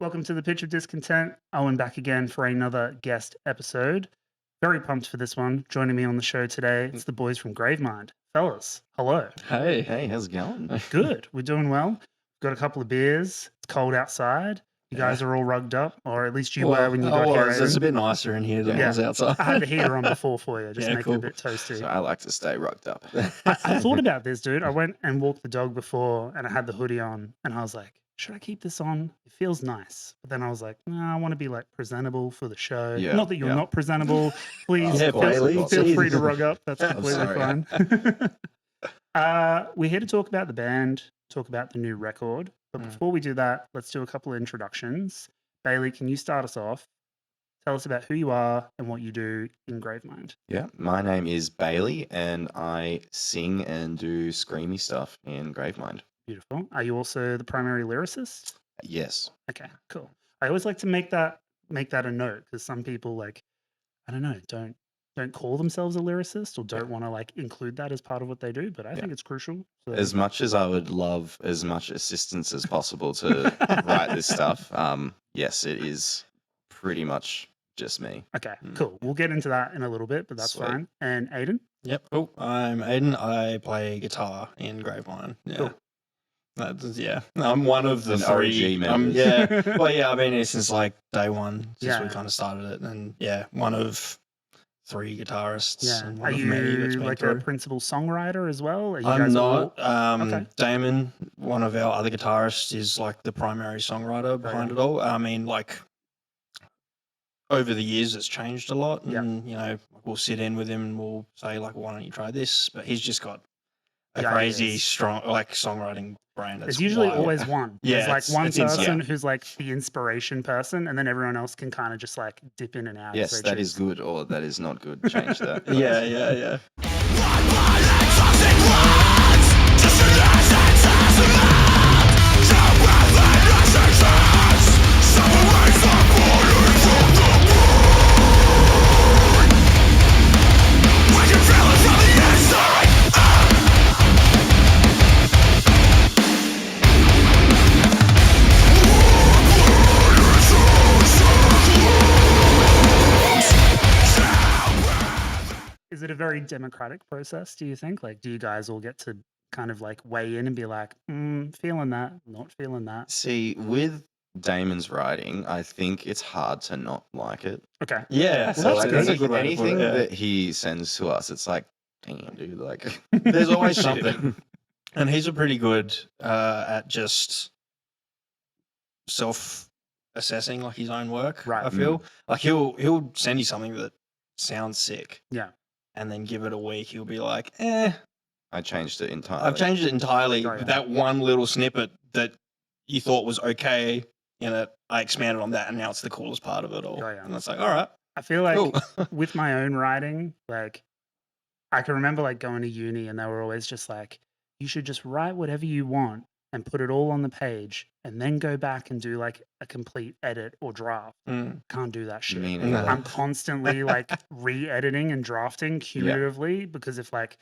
Welcome to the Pitch of Discontent. Owen back again for another guest episode. Very pumped for this one. Joining me on the show today, it's the boys from Gravemind. Fellas, hello. Hey, how's it going? Good. We're doing well. Got a couple of beers. It's cold outside. You guys are all rugged up, or at least you were when you got here. It's a bit nicer in here than it was outside. I had the heater on before for you, just make it a bit toasty. So I like to stay rugged up. I thought about this, dude. I went and walked the dog before, and I had the hoodie on, and I was like, should I keep this on? It feels nice. But then I was like, no, I want to be like presentable for the show. Yeah, not that you're not presentable. Please feel free to rug up. That's completely fine. We're here to talk about the band, talk about the new record. But before we do that, let's do a couple of introductions. Bailey, can you start us off? Tell us about who you are and what you do in Gravemind. Yeah, my name is Bailey, and I sing and do screamy stuff in Gravemind. Beautiful. Are you also the primary lyricist? Yes. Okay, cool. I always like to make that a note because some people don't call themselves a lyricist or don't want to like include that as part of what they do, but I think it's crucial. So, as much as I would love as much assistance as possible to write this stuff, yes, it is pretty much just me. Okay, cool. We'll get into that in a little bit, but that's fine. And Aden? Yep. Oh, I'm Aden. I play guitar in Gravemind. Yeah. Cool. I'm one of the three. OG members. Well, I've been here since like day one, since we kind of started it. And one of three guitarists. Yeah. And Are you like a principal songwriter as well? I'm not. Damon, one of our other guitarists, is like the primary songwriter behind it all. I mean, like, over the years, it's changed a lot. And, we'll sit in with him and we'll say, like, why don't you try this? But he's just got a crazy, strong, like, songwriting brain. There's usually always one. Yeah, There's like one person who's like the inspiration person, and then everyone else can kind of just like dip in and out. Yes, that is good, or that is not good. Change that. Yeah. Is it a very democratic process, do you think? Like, do you guys all get to kind of like weigh in and be like, feeling that, not feeling that? See, with Damon's writing, I think it's hard to not like it. Okay. Yeah. So like anything that he sends to us, it's like, damn, dude, like there's always something. And he's a pretty good at just self-assessing like his own work. Right. I feel like he'll send you something that sounds sick. Yeah. And then give it a week, he'll be like, I changed it entirely. I've changed it entirely. Oh, yeah. That one little snippet that you thought was okay in it, I expanded on that, and now it's the coolest part of it all. Oh, yeah. And it's like, all right. I feel like Cool. with my own writing, like I can remember like going to uni and they were always just like, you should just write whatever you want and put it all on the page and then go back and do like a complete edit or draft. Can't do that shit. I'm constantly like re-editing and drafting cumulatively because if like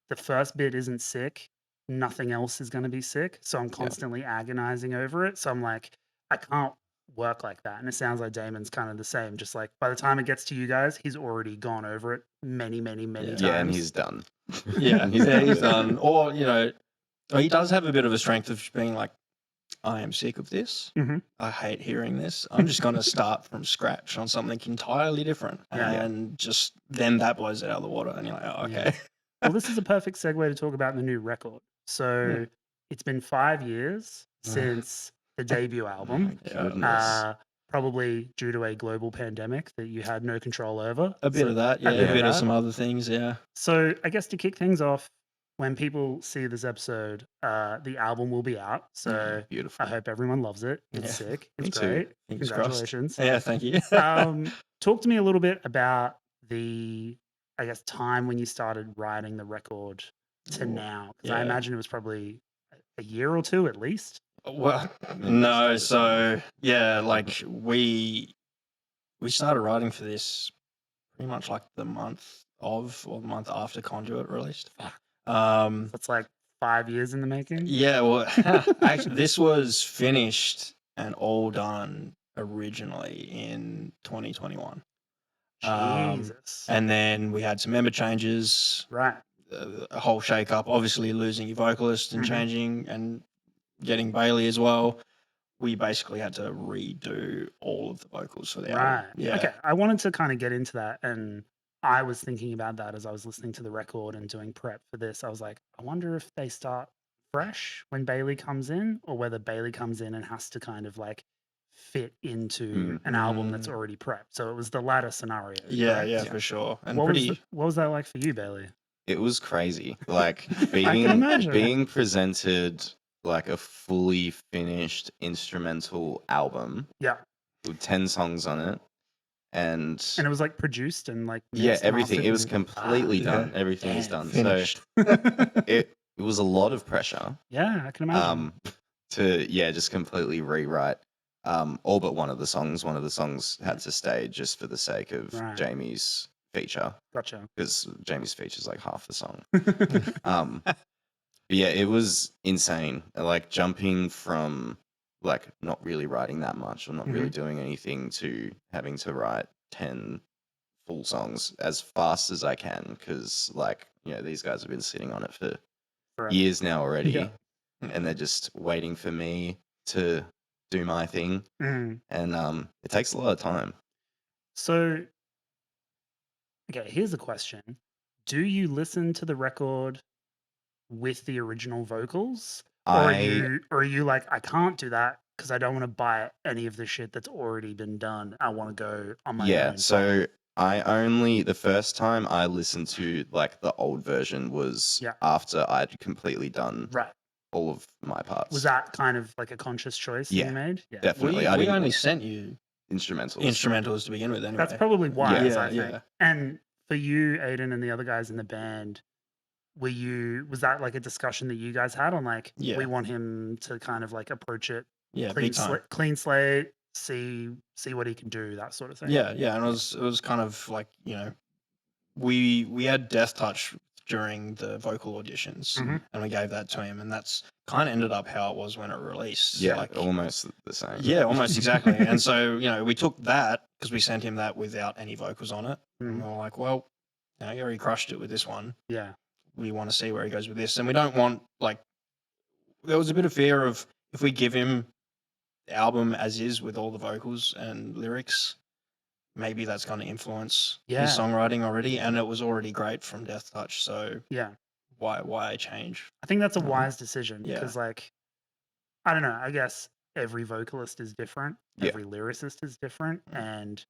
the first bit isn't sick, nothing else is going to be sick. So I'm constantly agonizing over it. So I'm like, I can't work like that. And it sounds like Damon's kind of the same. Just like by the time it gets to you guys, he's already gone over it many times. Yeah, and he's done. He's done. Or, he does have a bit of a strength of being like, I am sick of this. I hate hearing this. I'm just going to start from scratch on something entirely different. And just then that blows it out of the water. And you're like, oh, okay. Yeah. Well, this is a perfect segue to talk about the new record. So it's been 5 years since the debut album. Probably due to a global pandemic that you had no control over. A bit of that, a bit of some other things, So I guess to kick things off, when people see this episode, the album will be out. So beautiful. I hope everyone loves it. It's sick. It's Me great. too. Congratulations. Yeah, thank you. Talk to me a little bit about the, I guess, time when you started writing the record to now. Because I imagine it was probably a year or two at least. Well, no. So like we started writing for this pretty much like the month of or the month after Conduit released. That's like 5 years in the making. Yeah, well, actually, this was finished and all done originally in 2021. Jesus. And then we had some member changes, Right. a whole shake up, obviously losing your vocalist and changing and getting Bailey as well. We basically had to redo all of the vocals for the album. Right. Yeah. Okay. I wanted to kind of get into that, and I was thinking about that as I was listening to the record and doing prep for this. I was like, I wonder if they start fresh when Bailey comes in, or whether Bailey comes in and has to kind of like fit into an album that's already prepped. So it was the latter scenario. Yeah, correct? yeah, for sure. And What pretty. what was that like for you, Bailey? It was crazy. Like I can imagine. being presented like a fully finished instrumental album Yeah. with 10 songs on it. And it was like produced and like yeah, mixed, everything. mastered, It was and- completely yeah. done. Everything is done. Finished. So it was a lot of pressure. Yeah, I can imagine. To just completely rewrite all but one of the songs. One of the songs had to stay just for the sake of Right. Jamie's feature, Gotcha. because Jamie's feature is like half the song. But yeah, it was insane. Like jumping from like not really writing that much or not really doing anything to having to write 10 full songs as fast as I can, because like, these guys have been sitting on it for Forever. years now already. Yeah. And they're just waiting for me to do my thing. Mm. And it takes a lot of time. So, okay, here's a question. Do you listen to the record with the original vocals? Or are you like, I can't do that because I don't want to buy any of the shit that's already been done. I want to go on my own. So the first time I listened to like the old version was after I'd completely done Right. all of my parts. Was that kind of like a conscious choice that you made? Yeah. Definitely. We only sent you instrumentals to begin with anyway. That's probably wise, I think. Yeah. And for you, Aden, and the other guys in the band, was that like a discussion that you guys had on like, we want him to kind of like approach it clean slate, see what he can do, that sort of thing? Yeah, and it was kind of like, we had Deathtouch during the vocal auditions, and we gave that to him, and that's kind of ended up how it was when it released. Yeah, like, almost the same. Yeah, almost exactly. And so, we took that because we sent him that without any vocals on it. And we were like, well, he already crushed it with this one. Yeah. We want to see where he goes with this. And we don't want, like, there was a bit of fear of if we give him the album as is with all the vocals and lyrics, maybe that's going to influence his songwriting already. And it was already great from Deathtouch. So why change? I think that's a wise decision because, like, I don't know, I guess every vocalist is different. Every lyricist is different. And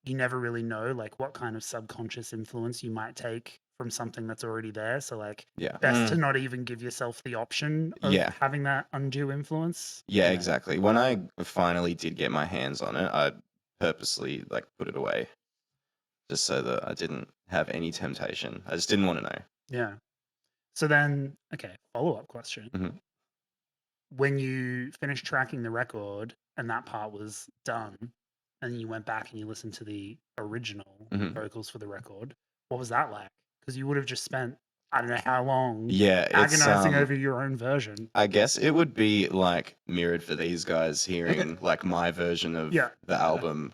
you never really know, like, what kind of subconscious influence you might take from something that's already there. So, like, best to not even give yourself the option of having that undue influence. Yeah, exactly. When I finally did get my hands on it, I purposely, like, put it away just so that I didn't have any temptation. I just didn't want to know. Yeah. So then, okay, follow-up question. When you finished tracking the record and that part was done, and you went back and you listened to the original vocals for the record, what was that like? Because you would have just spent, I don't know how long, agonizing over your own version. I guess it would be like mirrored for these guys hearing like my version of the album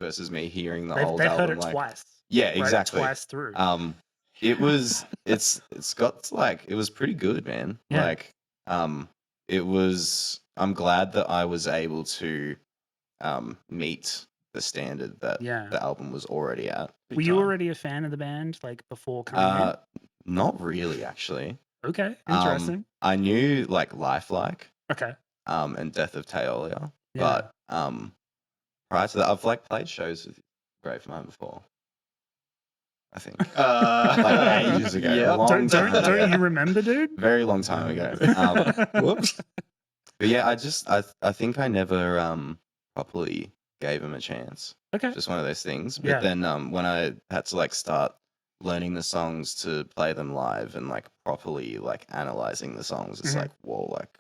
versus me hearing the old album. They've heard it like, twice. Yeah, exactly. Twice through. It was it's got like it was pretty good, man. Yeah. Like it was. I'm glad that I was able to meet the standard that the album was already at. Were you already a fan of the band like before coming in? Not really, actually. Okay, interesting. I knew like Lifelike. Okay. And Death of Taolia, but prior to that, I've like played shows with Gravemind before. I think like ages ago. Yeah. Don't you remember, dude? Very long time ago. Whoops. But yeah, I think I never properly gave him a chance. Okay. Just one of those things. But then when I had to like start learning the songs to play them live and like properly like analyzing the songs, it's like, whoa, like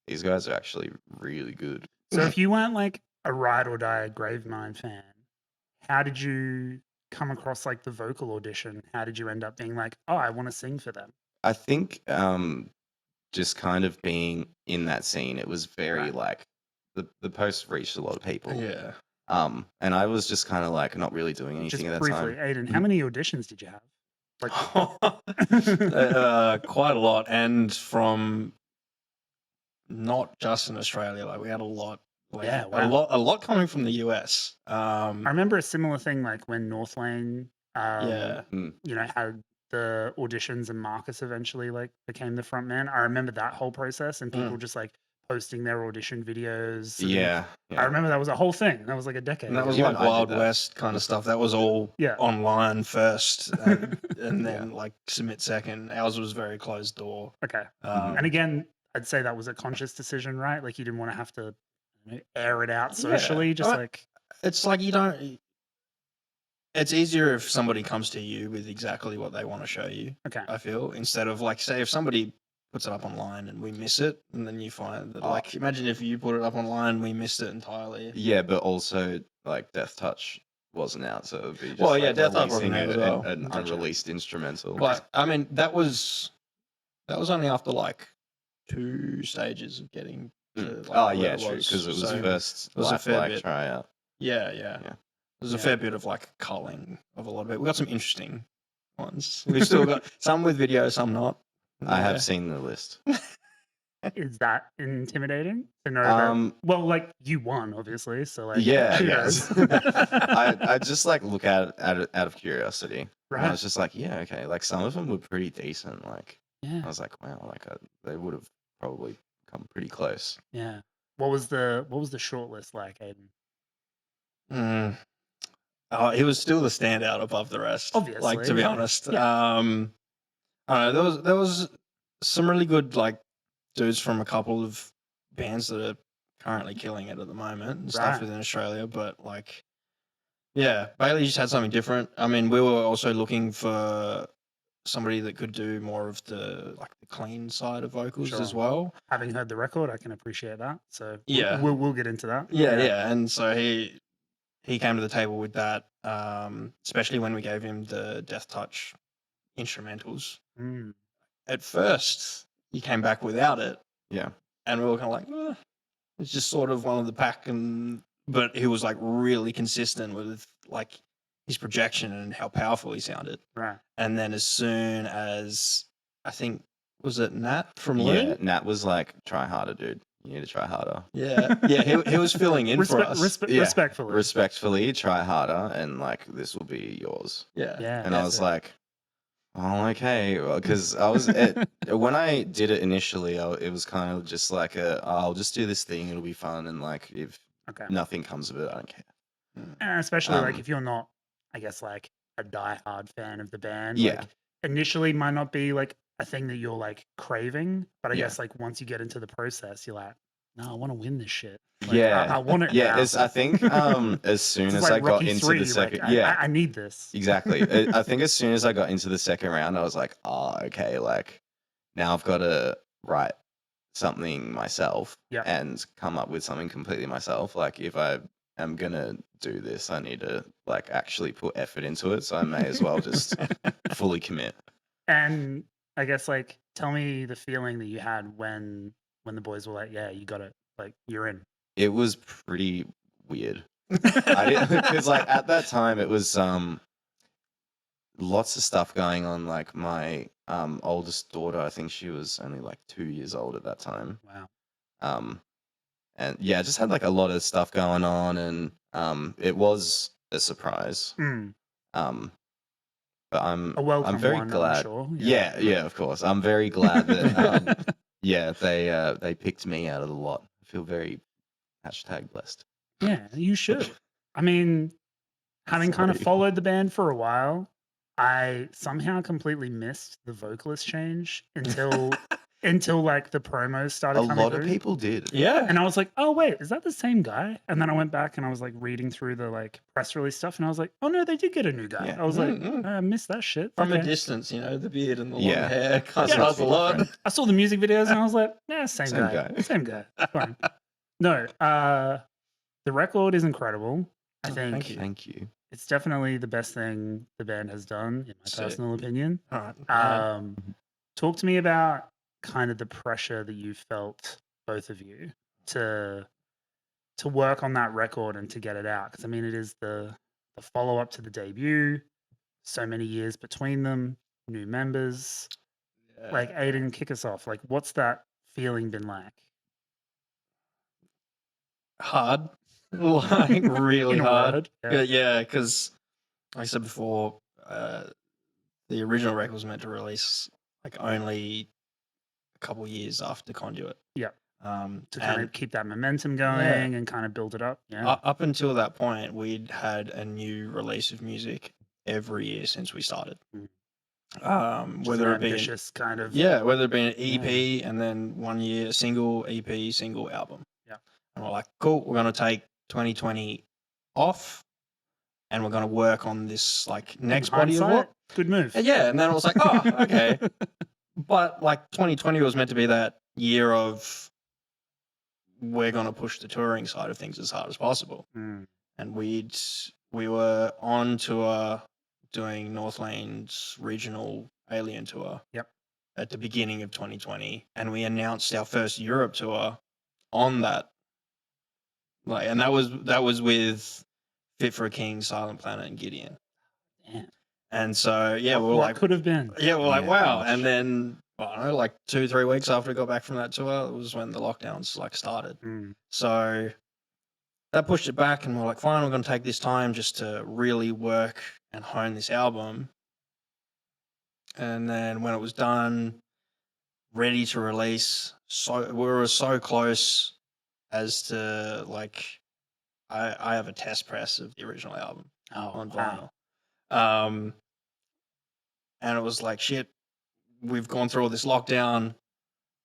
these guys are actually really good. So if you weren't like a ride or die Gravemind fan, how did you come across like the vocal audition? How did you end up being like, oh, I want to sing for them? I think just kind of being in that scene, it was very like the post reached a lot of people. Yeah. And I was just kind of like not really doing anything Just at that briefly, time. Aden, how many auditions did you have? Like, Quite a lot, and from not just in Australia. Like we had a lot, like Yeah, a wow. lot coming from the US. I remember a similar thing like when North Lane, Yeah. you know, had the auditions and Marcus eventually like became the front man. I remember that whole process and people just like posting their audition videos. And Yeah, I yeah. remember that was a whole thing. That was like a decade And that was ago. Even like I did Wild that. West kind of stuff. That was all Yeah. online first, and then like submit second. Ours was very closed door. Okay. Um, And again, I'd say that was a conscious decision, right? Like you didn't want to have to air it out Yeah. socially, just like it's like you don't. It's easier if somebody comes to you with exactly what they want to show you. okay. I feel, instead of like, say, if somebody puts it up online and we miss it, and then you find that, like, imagine if you put it up online, we missed it entirely. Yeah, but also like Deathtouch wasn't out, so it would be just Well, yeah, like Deathtouch releasing wasn't out as well. an Gotcha. unreleased instrumental. But I mean, that was only after like 2 stages of getting to like, Oh where yeah, it true. was. Because it was So first it was a Black fair Flag bit. tryout. Yeah. There's a Yeah. fair bit of like culling of a lot of it. We got some interesting ones. We've still got some with video, some not. I Yeah. have seen the list. Is that intimidating to know that? Well, like you won, obviously. So like, kudos. I just like look at it out of curiosity. And I Right. was just like, yeah, okay. Like some of them were pretty decent. Like Yeah. I was like, wow, like they would have probably come pretty close. Yeah. What was the shortlist like, Aden? He was still the standout above the rest. Obviously, like to be yeah. honest. Yeah. There was some really good like dudes from a couple of bands that are currently killing it at the moment and stuff Right. within Australia, but like, yeah, Bailey just had something different. I mean, we were also looking for somebody that could do more of the like the clean side of vocals as Sure. well. Having heard the record, I can appreciate that. So Yeah. we'll get into that. Yeah. And so he came to the table with that, especially when we gave him the Deathtouch instrumentals. Mm. At first, he came back without it. Yeah. And we were kind of like, it's just sort of one of the pack. But he was like really consistent with like his projection and how powerful he sounded. Right. And then as soon as, I think, was it Nat from Yeah, Loon? Nat was like, try harder, dude. You need to try harder. Yeah. He was filling in for us. Respectfully. Respectfully, try harder, and like this will be yours. Yeah. Yeah. And I was like, oh, okay. Because I was when I did it initially, it was kind of just like I'll just do this thing. It'll be fun, and like if okay. nothing comes of it, I don't care. And especially like if you're not, I guess, like a diehard fan of the band. Yeah. Like, initially might not be like a thing that you're like craving, but I Yeah. guess like once you get into the process, you're like, no, I want to win this shit. Like, Yeah. I want it. Yeah, now. I think as soon It's as like I got Rocky into 3, the second, like, I need this. Exactly. I think as soon as I got into the second round, I was like, oh, okay, like now I've got to write something myself Yeah. and come up with something completely myself. Like if I am going to do this, I need to like actually put effort into it. So I may as well just fully commit. And I guess like tell me the feeling that you had when the boys were like, yeah, you got it. Like you're in. It was pretty weird. Because like at that time it was lots of stuff going on. Like my oldest daughter, I think she was only like 2 years old at that time. Wow. And yeah, I just had like a lot of stuff going on, and it was a surprise. Mm. But I'm very one, glad. I'm sure. Yeah, of course. I'm very glad that they picked me out of the lot. I feel very #blessed. Yeah, you should. I mean, having kind of Sorry. followed the band for a while, I somehow completely missed the vocalist change until like the promos started A coming lot of through. people did. Yeah. And I was like, oh wait, is that the same guy? And then I went back and I was like reading through the like press release stuff, and I was like, oh no, they did get a new guy. Yeah. I was like, Mm. I missed that shit. From a Okay. distance, the beard and the long Yeah. hair kind Yeah. of does a lot. I saw the music videos and I was like, yeah, same Same guy. guy. Same guy. Fine. No, the record is incredible. I think Thank you. Thank you. it's definitely the best thing the band has done, in my Sick. personal opinion. All right. Talk to me about kind of the pressure that you felt, both of you, to to work on that record and to get it out? Because I mean, it is the follow up to the debut. So many years between them, new members. Like Aden, kick us off. Like, what's that feeling been like? Hard, like really In a hard. word, Yeah, because like I said before, the original record was meant to release like only a couple years after Conduit. Yeah. To kind and of keep that momentum going and kind of build it up. Yeah. up until that point, we'd had a new release of music every year since we started. Whether it be ambitious kind of whether it be an EP and then 1 year single EP, single album. Yeah. And we're like, cool, we're gonna take 2020 off and we're gonna work on this like next body of work. Good move. Yeah, and then it was like, oh, okay. But like 2020 was meant to be that year of we're gonna push the touring side of things as hard as possible. And we were on tour doing Northlane's regional Alien tour. Yep. At the beginning of 2020, and we announced our first Europe tour on that. Like, and that was with Fit for a King, Silent Planet, and Gideon. Damn. And so we're what like, could have been. Yeah, we're like, wow. Gosh. And then I don't know, like 2-3 weeks after we got back from that tour, it was when the lockdowns like started. So that pushed it back, and we're like, fine, we're going to take this time just to really work and hone this album. And then when it was done, ready to release, so we were so close as to like, I have a test press of the original album on vinyl. And it was like, shit, we've gone through all this lockdown,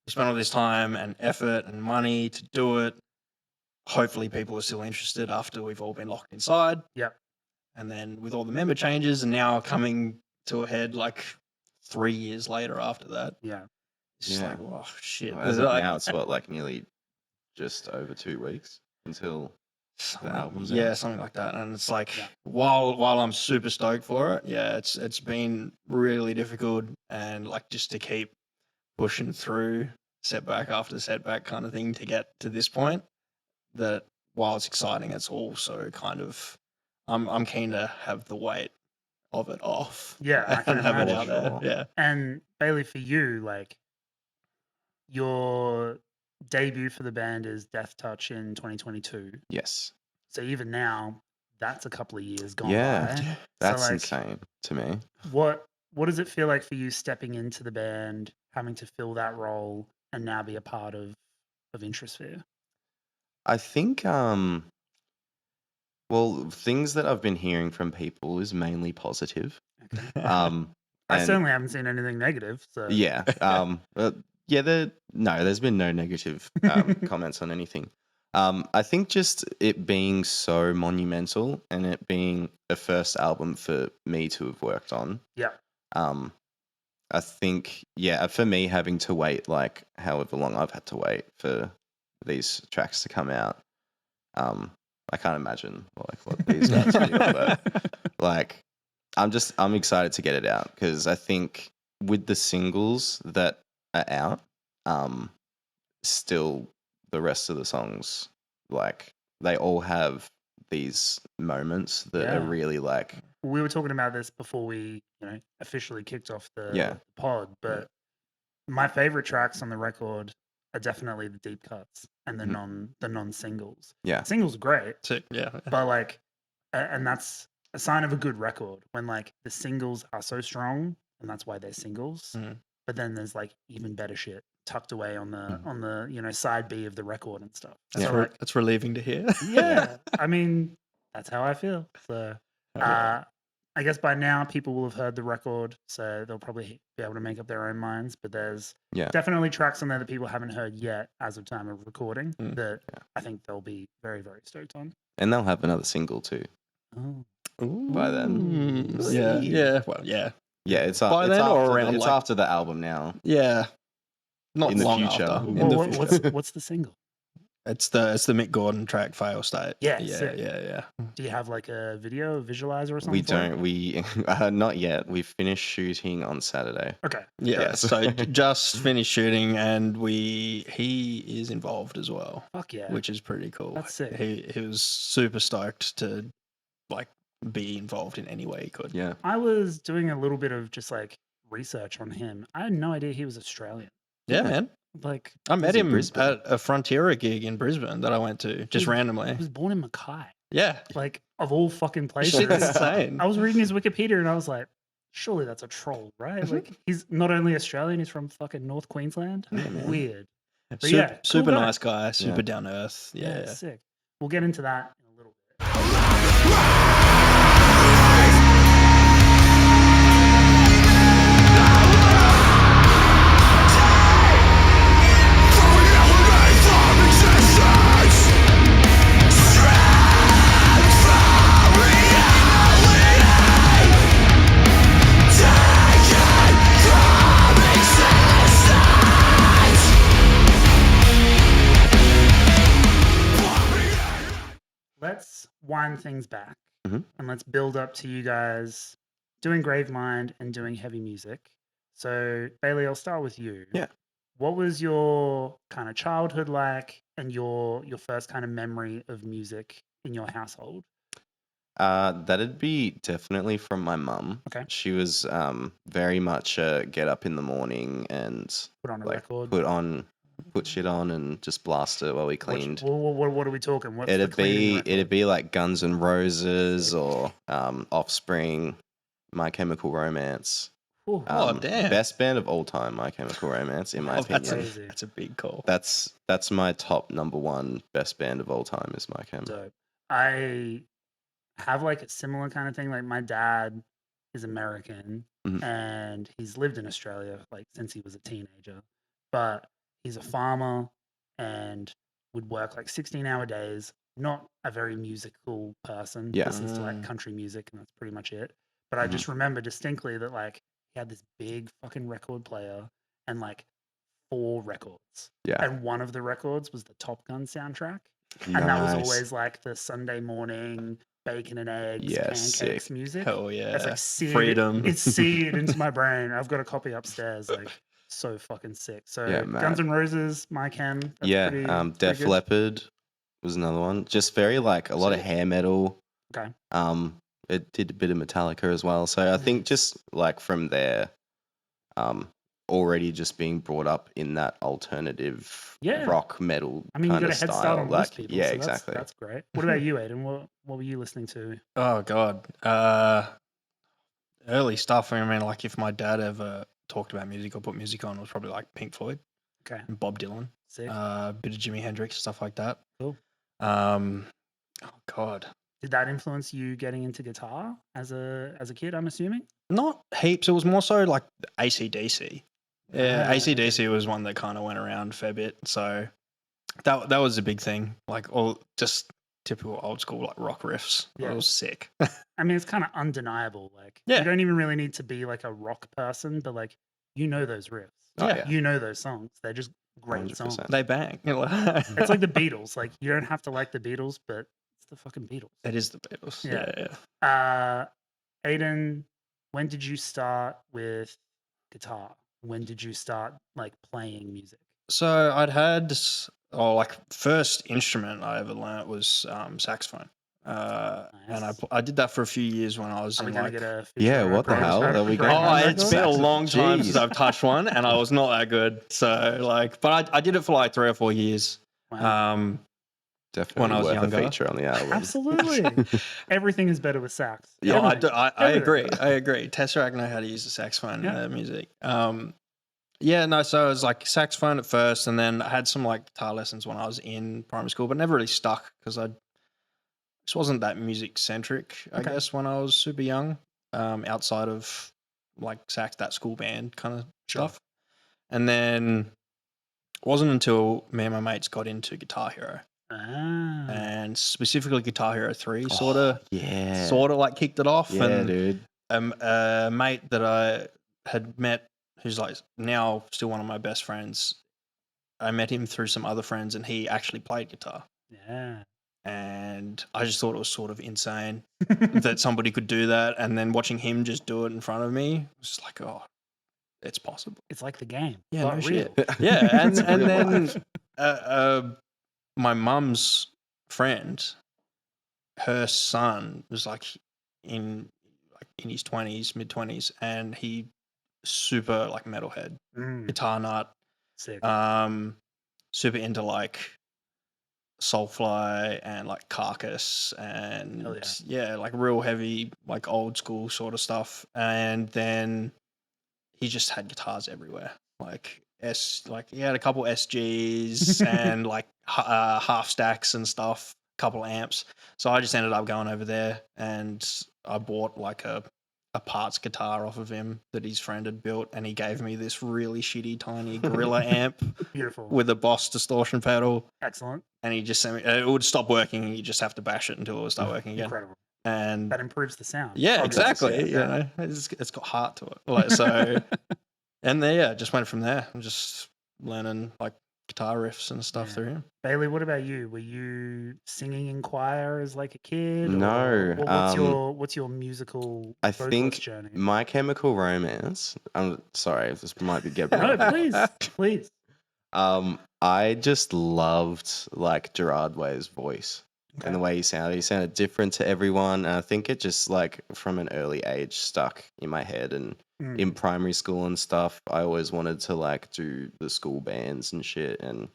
we spent all this time and effort and money to do it. Hopefully people are still interested after we've all been locked inside. Yep. And then with all the member changes and now coming to a head like 3 years later after that. Yeah. It's just like, oh shit. Well, as of now, it's what, like nearly just over 2 weeks until the album's out. Something like that. And it's like, while I'm super stoked for it, it's been really difficult, and like just to keep pushing through setback after setback kind of thing to get to this point. That while it's exciting, it's also kind of I'm keen to have the weight of it off. Yeah, I can and have it imagine. out there. Yeah. And Bailey, for you, like your debut for the band is Deathtouch in 2022. Yes. So even now, that's a couple of years gone Yeah, by. that's So, like, insane to me. What does it feel like for you stepping into the band, having to fill that role, and now be a part of Introsphere? I think, well, things that I've been hearing from people is mainly positive. Okay. I I certainly haven't seen anything negative. So Yeah. There's been no negative comments on anything. I think just it being so monumental and it being a first album for me to have worked on. Yeah. I think, for me having to wait like however long I've had to wait for these tracks to come out, I can't imagine like what these guys feel, but like I'm excited to get it out because I think with the singles that are out, still the rest of the songs, like they all have these moments that are really like. We were talking about this before we, officially kicked off the pod, but my favorite tracks on the record are definitely the deep cuts and the non singles. Yeah, singles are great. Yeah, but like, and that's a sign of a good record when like the singles are so strong, and that's why they're singles. But then there's like even better shit tucked away on the side B of the record and stuff. That's relieving to hear. Yeah, I mean that's how I feel. So I guess by now people will have heard the record, so they'll probably be able to make up their own minds. But there's definitely tracks on there that people haven't heard yet as of time of recording that I think they'll be very, very stoked on. And they'll have another single too. Oh. By then. Yeah. Well, yeah. Yeah, it's by then or around. It's after the album now. Yeah. Not in the long future. after. In the future. What's the single? It's the Mick Gordon track, Fail State. Yeah, Yeah, sick. yeah. Do you have like a video, a visualizer or something? We for it? don't. We not yet. We finished shooting on Saturday. Okay. Yeah, Yes. so just finished shooting, and he is involved as well, Fuck yeah. which is pretty cool. That's sick. He was super stoked to like be involved in any way he could. Yeah. I was doing a little bit of just like research on him. I had no idea he was Australian. Yeah, Yeah. man. Like I met He's in him Brisbane. at a Frontiera gig in Brisbane that I went to just He randomly. was born in Mackay. Yeah, Like of all fucking places. shit's insane. I was reading his Wikipedia and I was like, surely that's a troll, right? Like he's not only Australian, he's from fucking North Queensland. Yeah, man. Weird. But Super, yeah, cool super guy. nice guy, super Yeah. down to earth. Yeah, Yeah. sick. We'll get into that in a little bit. Let's wind things back Mhm. and let's build up to you guys doing Gravemind and doing heavy music. So, Bailey, I'll start with you. Yeah. What was your kind of childhood like and your first kind of memory of music in your household? That'd be definitely from my mum. Okay. She was very much a get up in the morning and Put on a like record. put shit on and just blast it while we cleaned. What are we talking? What's the It'd cleaning be record? it'd be like Guns N' Roses or Offspring, My Chemical Romance. Ooh, Oh, damn. Best band of all time, My Chemical Romance, in my Oh, that's opinion. Crazy. that's a big call. That's my top number one best band of all time is My Chem. dope. I have like a similar kind of thing. Like my dad is American Mhm. and he's lived in Australia like since he was a teenager, but he's a farmer and would work like 16-hour days. Not a very musical person. Yeah. Listens to like Mm. country music and that's pretty much it. But I Mhm. just remember distinctly that like he had this big fucking record player and like 4 records. Yeah. And one of the records was the Top Gun soundtrack. And that was Nice. always like the Sunday morning bacon and eggs, Yeah, pancakes sick. music. Hell yeah. It's like seared, Freedom. It's seared into my brain. I've got a copy upstairs. Like so fucking sick. So Yeah, Guns mad. N' Roses, My Chem. That's Yeah, pretty, Def good. Leppard was another one. Just very like a lot of Sick. hair metal. Okay. It did a bit of Metallica as well. So I think just like from there, already just being brought up in that alternative Yeah. rock metal I mean, you kind got a of head style. start on Like, most people. yeah, so exactly. That's great. What about you, Aiden? What were you listening to? Oh god. Early stuff. I mean, like if my dad ever talked about music or put music on, it was probably like Pink Floyd Okay. and Bob Dylan. Sick. A bit of Jimi Hendrix, stuff like that. Cool. Oh god. Did that influence you getting into guitar as a kid, I'm assuming? Not heaps. It was more so like AC/DC. Yeah, Ah, AC/DC was one that kind of went around a fair bit. So that was a big thing. Like all just typical old school like rock riffs. Yeah. It was sick. I mean, it's kind of undeniable. Like, Yeah. you don't even really need to be like a rock person, but like, you know those riffs. Oh, Yeah. yeah. You know those songs. They're just great 100%. songs. They bang. It's like the Beatles. Like, you don't have to like the Beatles, but it's the fucking Beatles. It is the Beatles. Yeah. Yeah. Aiden, when did you start with guitar? When did you start like playing music? So I'd had like first instrument I ever learnt was saxophone. And Nice. I did that for a few years when I was Are we in gonna like get a Yeah, feature what the or a hell? program- Are we program going- Oh, record? it's been a long time Jeez. since I've touched one, and I was not that good. So, like, but I did it for like 3 or 4 years. Wow. Definitely when I was worth younger. a feature on the album. Absolutely. Everything is better with sax. Yeah, Everything. I Everything. agree. I agree. Tesseract know how to use the saxophone Yeah. in their music. Yeah, no. So it was like saxophone at first, and then I had some like guitar lessons when I was in primary school, but never really stuck because I just wasn't that music centric. I Okay. guess when I was super young, outside of like sax, that school band kind of Sure. stuff. And then it wasn't until me and my mates got into Guitar Hero, Ah. and specifically Guitar Hero 3 Oh, sort of Yeah. like kicked it off. Yeah, and dude. a mate that I had met, who's like now still one of my best friends, I met him through some other friends, and he actually played guitar. Yeah. And I just thought it was sort of insane that somebody could do that. And then watching him just do it in front of me, it was like, oh, it's possible. It's like the game. Yeah, but no real. shit. Yeah, and It's real then life. my mum's friend, her son was like in his 20s, mid-20s, and he super like metalhead, guitar nut, Sick. super into like Soulfly and like Carcass and Hell yeah. like real heavy, like old school sort of stuff. And then he just had guitars everywhere. Like he had a couple SGs and like half stacks and stuff, couple amps. So I just ended up going over there and I bought like a parts guitar off of him that his friend had built, and he gave me this really shitty tiny Gorilla amp Beautiful. with a Boss distortion pedal. Excellent. And he just sent me, it would stop working, and you just have to bash it until it would start working again. Incredible. And That improves the sound. yeah, Obviously. exactly. Yeah. You know, it's got heart to it. Like so, and then just went from there. I'm just learning like guitar riffs and stuff through him. Bailey, what about you? Were you singing in choir as like a kid? No, Or what's your musical I vocalist think journey? My Chemical Romance. I'm sorry, this might be getting. No, please. I just loved like Gerard Way's voice and the way he sounded. He sounded different to everyone, and I think it just like from an early age stuck in my head. And in primary school and stuff, I always wanted to like do the school bands and shit. And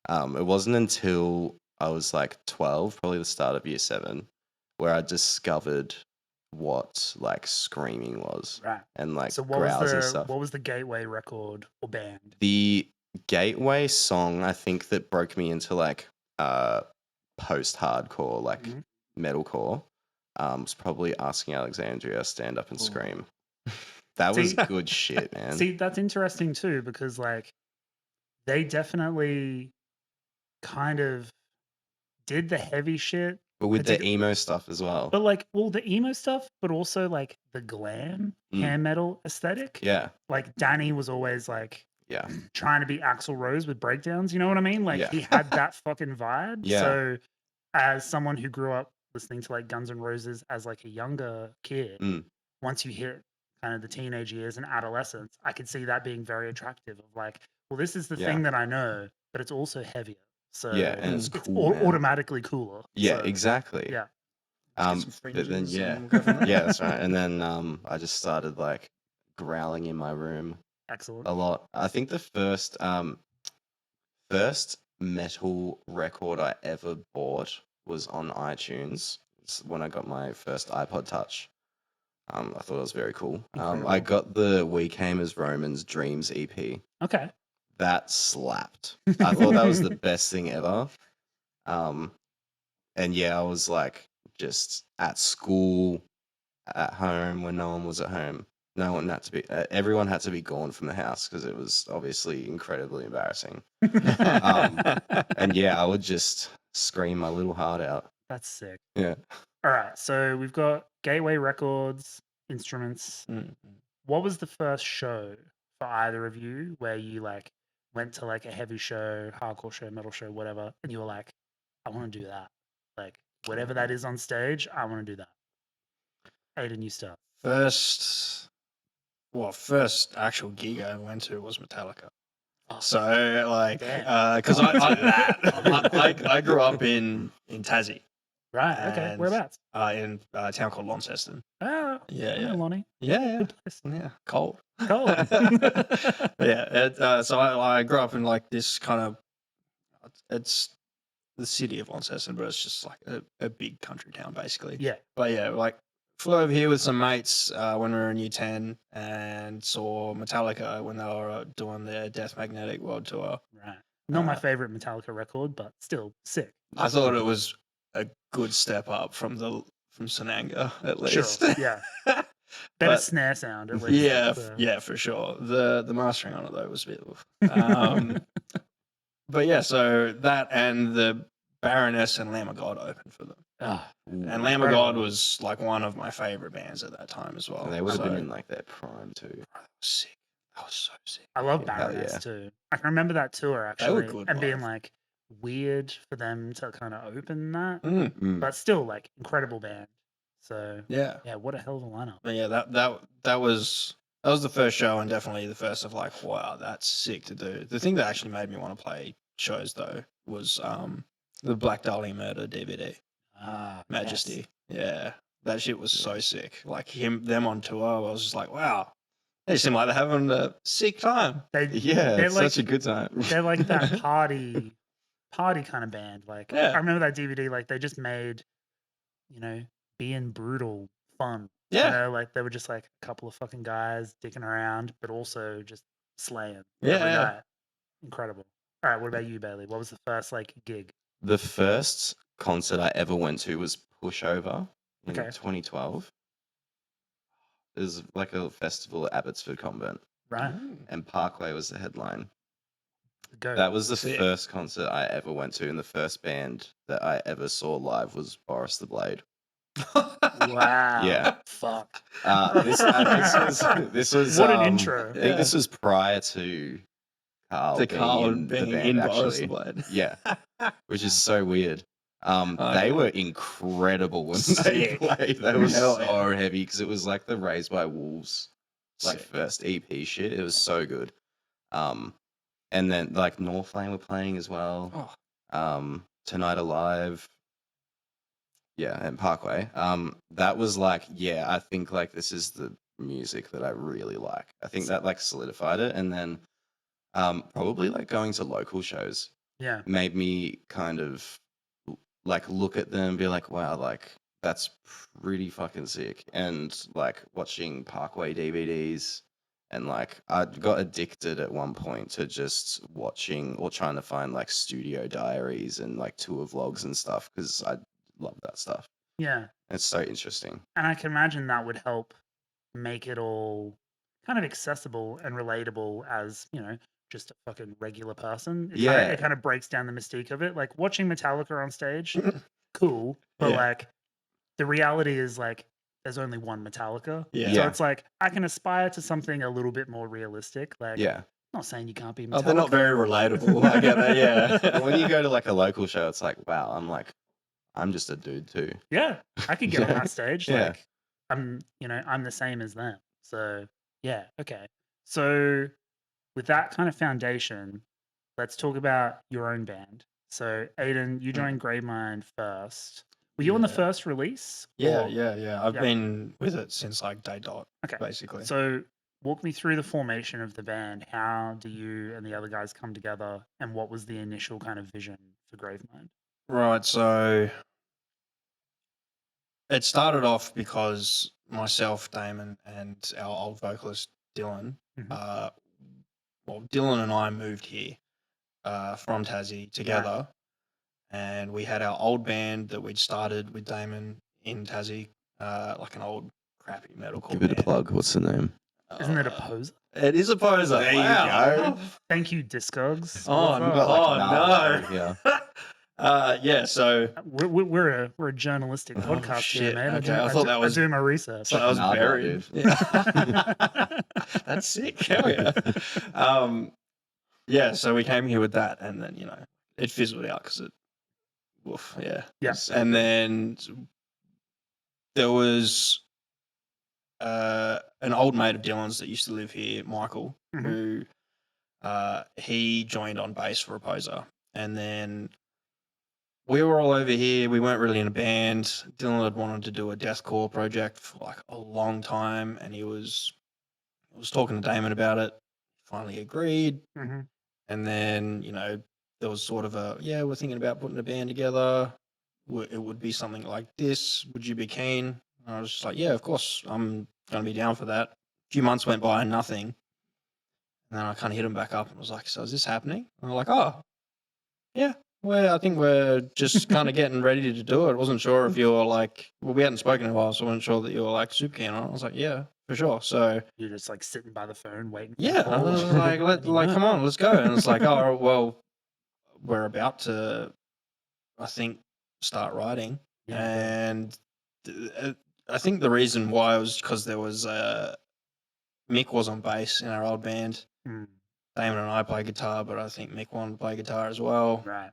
it wasn't until I was like 12, probably the start of year 7, where I discovered what like screaming was, Right. and like So growls and stuff. what was the gateway record or band? The gateway song, I think, that broke me into like post-hardcore, like metalcore, was probably Asking Alexandria, Stand Up and Scream. That was good shit, man. See, that's interesting too, because like they definitely kind of did the heavy shit. But with the emo stuff as well. But like, well, the emo stuff, but also like the glam hair metal aesthetic. Yeah. Like Danny was always like trying to be Axl Rose with breakdowns. You know what I mean? Like he had that fucking vibe. Yeah. So as someone who grew up listening to like Guns N' Roses as like a younger kid, once you hit kind of the teenage years and adolescence, I could see that being very attractive. Of like, well, this is the thing that I know, but it's also heavier. So and it's cool, automatically cooler. Yeah, so, exactly. Yeah. But then that's right. And then I just started like growling in my room. Excellent. A lot. I think the first metal record I ever bought was on iTunes. It's when I got my first iPod Touch. I thought it was very cool. I got the We Came as Romans Dreams EP. Okay. That slapped. I thought that was the best thing ever. And yeah, I was like just at school, at home when no one was at home. No one had to be. Everyone had to be gone from the house because it was obviously incredibly embarrassing. And yeah, I would just scream my little heart out. That's sick. Yeah. All right, so we've got Gateway Records, instruments. What was the first show for either of you where you like went to like a heavy show, hardcore show, metal show, whatever, and you were like, I want to do that. Like whatever that is on stage, I want to do that. Aden, you start. First actual gig I went to was Metallica. Oh, so like, because I grew up in Tassie. Right. Okay. Whereabouts? In a town called Launceston. Oh. Yeah. Lonnie. Yeah. Good place. Yeah. Cold. Cold. Yeah. So I grew up in like this kind of. It's the city of Launceston, but it's just like a big country town basically. Yeah. But yeah, like flew over here with some mates when we were in year 10 and saw Metallica when they were doing their Death Magnetic World Tour. Right. Not my favorite Metallica record, but still sick. I thought it was a good step up from Sananga at least. Sure. Yeah. Better snare sound at least. Yeah, for sure. The mastering on it though was a bit but yeah, so that and the Baroness and Lamb of God opened for them. And Lamb of God was like one of my favorite bands at that time as well. And they would have been in like their prime too. That was sick. That was so sick. I love Hell Baroness yeah. too. I can remember that tour They were actually, good and being live. like weird for them to kind of open that, Mm. but still like incredible band. So Yeah. yeah, what a hell of a lineup. But yeah, that was the first show, and definitely the first of like, wow, that's sick to do. The thing that actually made me want to play shows though was the Black Dahlia Murder DVD, Ah, Majesty. Yeah, that shit was so sick. Like them on tour, I was just like, wow, they seem like they're having a sick time. They Yeah, they're it's like such a good time. they're like that party kind of band. Like Yeah. I remember that DVD. Like they just made, being brutal fun. Yeah. Like they were just like a couple of fucking guys dicking around, but also just slaying Yeah, every yeah. night. Incredible. All right, what about you, Bailey? What was the first like gig? The first concert I ever went to was Pushover in Okay. 2012. It was like a festival at Abbotsford Convent, Right, and Parkway was the headline. go. That was the Sick. first concert I ever went to, and the first band that I ever saw live was Boris the Blade. Wow. Yeah. Fuck. This was What an intro. I think this was prior to Carl To being Carl in the being band, in Boris actually. the Blade. Yeah, which is so weird. Okay. They were incredible when they Sick. played. They were Hell so heavy because it was like the Raised by Wolves like Sick. first EP shit. It was so good. And then like Northlane were playing as well. Oh. Tonight Alive. Yeah, and Parkway. That was like, yeah, I think like this is the music that I really like. I think that like solidified it, and then probably like going to local shows Yeah. made me kind of like look at them and be like, wow, like that's pretty fucking sick. And like watching Parkway DVDs, and like I got addicted at one point to just watching or trying to find like studio diaries and like tour vlogs and stuff because I love that stuff. Yeah. It's so interesting. And I can imagine that would help make it all kind of accessible and relatable as, just a fucking regular person. Yeah. It kind of breaks down the mystique of it. Like watching Metallica on stage, cool. But Yeah. like the reality is like there's only one Metallica. Yeah. So Yeah. it's like I can aspire to something a little bit more realistic. Like Yeah. I'm not saying you can't be Metallica. Oh, they're not very relatable. I get that. Yeah. But when you go to like a local show, it's like, wow, I'm just a dude too. Yeah, I could get on Yeah. that stage. Yeah. Like I'm the same as them. So yeah, okay. So with that kind of foundation, let's talk about your own band. So Aden, you joined Gravemind first. Were you on the Yeah. first release? Yeah, or- yeah. I've Yeah. been with it since like day dot, Okay. basically. So walk me through the formation of the band. How do you and the other guys come together, and what was the initial kind of vision for Gravemind? Right, so it started off because myself, Damon, and our old vocalist Dylan, Mhm. Dylan and I moved here from Tassie together, and we had our old band that we'd started with Damon in Tassie, like an old crappy metalcore Give it a band. plug. What's the name? Isn't it a poser? It is a poser. There you Wow. go. Thank you, Discogs. Oh, You got, like, no. yeah. Yeah, so We're a journalistic Oh, podcast shit. here, man. Okay, I thought that was- I do my research. so that was Nardwar, buried. dude. Yeah. That's sick. Hell yeah. Yeah, so we came here with that, and then, it fizzled out because yeah. Yes. And then there was an old mate of Dylan's that used to live here, Michael, Mhm. who he joined on bass for a poser. And then we were all over here. We weren't really in a band. Dylan had wanted to do a deathcore project for like a long time, and he was talking to Damon about it. Finally agreed. Mhm. And then, there was sort of we're thinking about putting a band together. It would be something like this. Would you be keen? And I was just like, yeah, of course. I'm going to be down for that. A few months went by and nothing. And then I kind of hit him back up and was like, so is this happening? And they're like, oh, yeah. Well, I think we're just kind of getting ready to do it. I wasn't sure if you were like, we hadn't spoken in a while, so I wasn't sure that you were like super keen on it. I was like, yeah, for sure. So You're just like sitting by the phone waiting. For yeah, the I call. was like, come on, let's go. And it's like, oh, well, we're about to, I think, start writing. Yeah. And I think the reason why was because there was Mick was on bass in our old band. Mm, Damon and I play guitar, but I think Mick wanted to play guitar as well. right.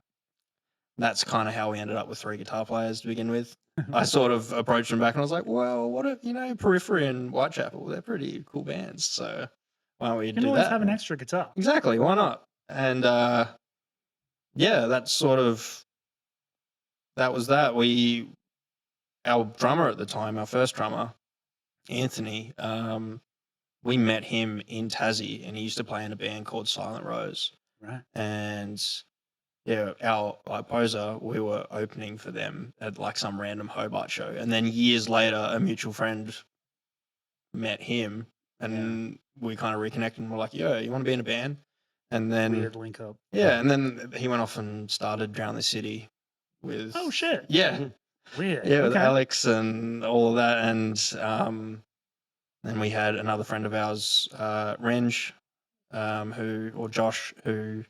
That's kind of how we ended up with 3 guitar players to begin with. I sort of approached him back and I was like, well, what if, Periphery and Whitechapel, they're pretty cool bands. So why don't we You can do always that? have an extra guitar. Exactly. Why not? And yeah, that's sort of, that was that. Our drummer at the time, our first drummer, Anthony, we met him in Tassie and he used to play in a band called Silent Rose. Right. And yeah, our Poser, we were opening for them at like some random Hobart show. And then years later, a mutual friend met him and we kind of reconnected and we're like, yo, you want to be in a band? And then, Weird link up. yeah, and then he went off and started Drown the City with. Oh, shit. Yeah. Weird. Yeah, with Okay. Alex and all of that. And then we had another friend of ours, Renge, or Josh, who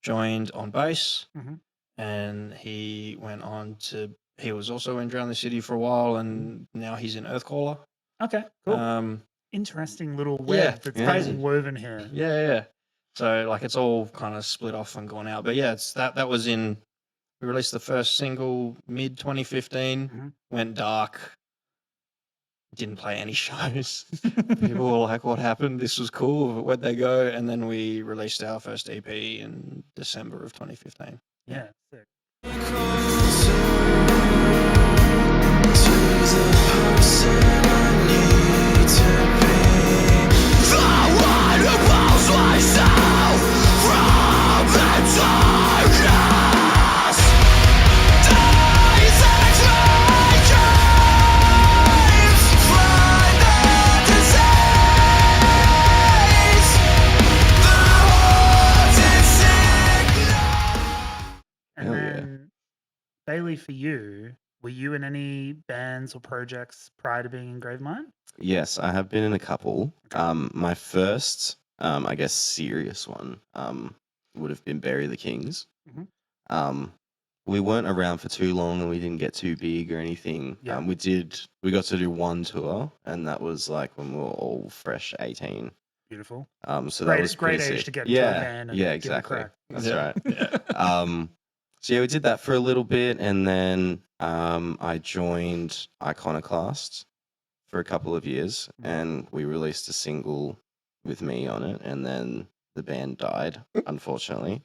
joined on bass. Mhm. And he went on he was also in Drown the City for a while and now he's in Earthcaller. Okay, cool. Interesting little web yeah, that's crazy. woven here. Yeah. So like it's all kind of split off and gone out. But yeah, it's that was we released the first single mid 2015, Mhm. went dark, didn't play any shows. People were like, what happened? This was cool. Where'd they go? And then we released our first EP in December of 2015. Yeah, sick. And then, Bailey, for you, were you in any bands or projects prior to being in Gravemind? Yes, I have been in a couple. My first, I guess, serious one would have been Bury the Kings. Mhm. We weren't around for too long and we didn't get too big or anything. Yeah. We got to do one tour and that was like when we were all fresh 18. Beautiful. So that was great pretty age sick. to get into a band and yeah, give it a exactly. crack. That's Yeah. right. Yeah. So yeah, we did that for a little bit, and then I joined Iconoclast for a couple of years, and we released a single with me on it, and then the band died, unfortunately.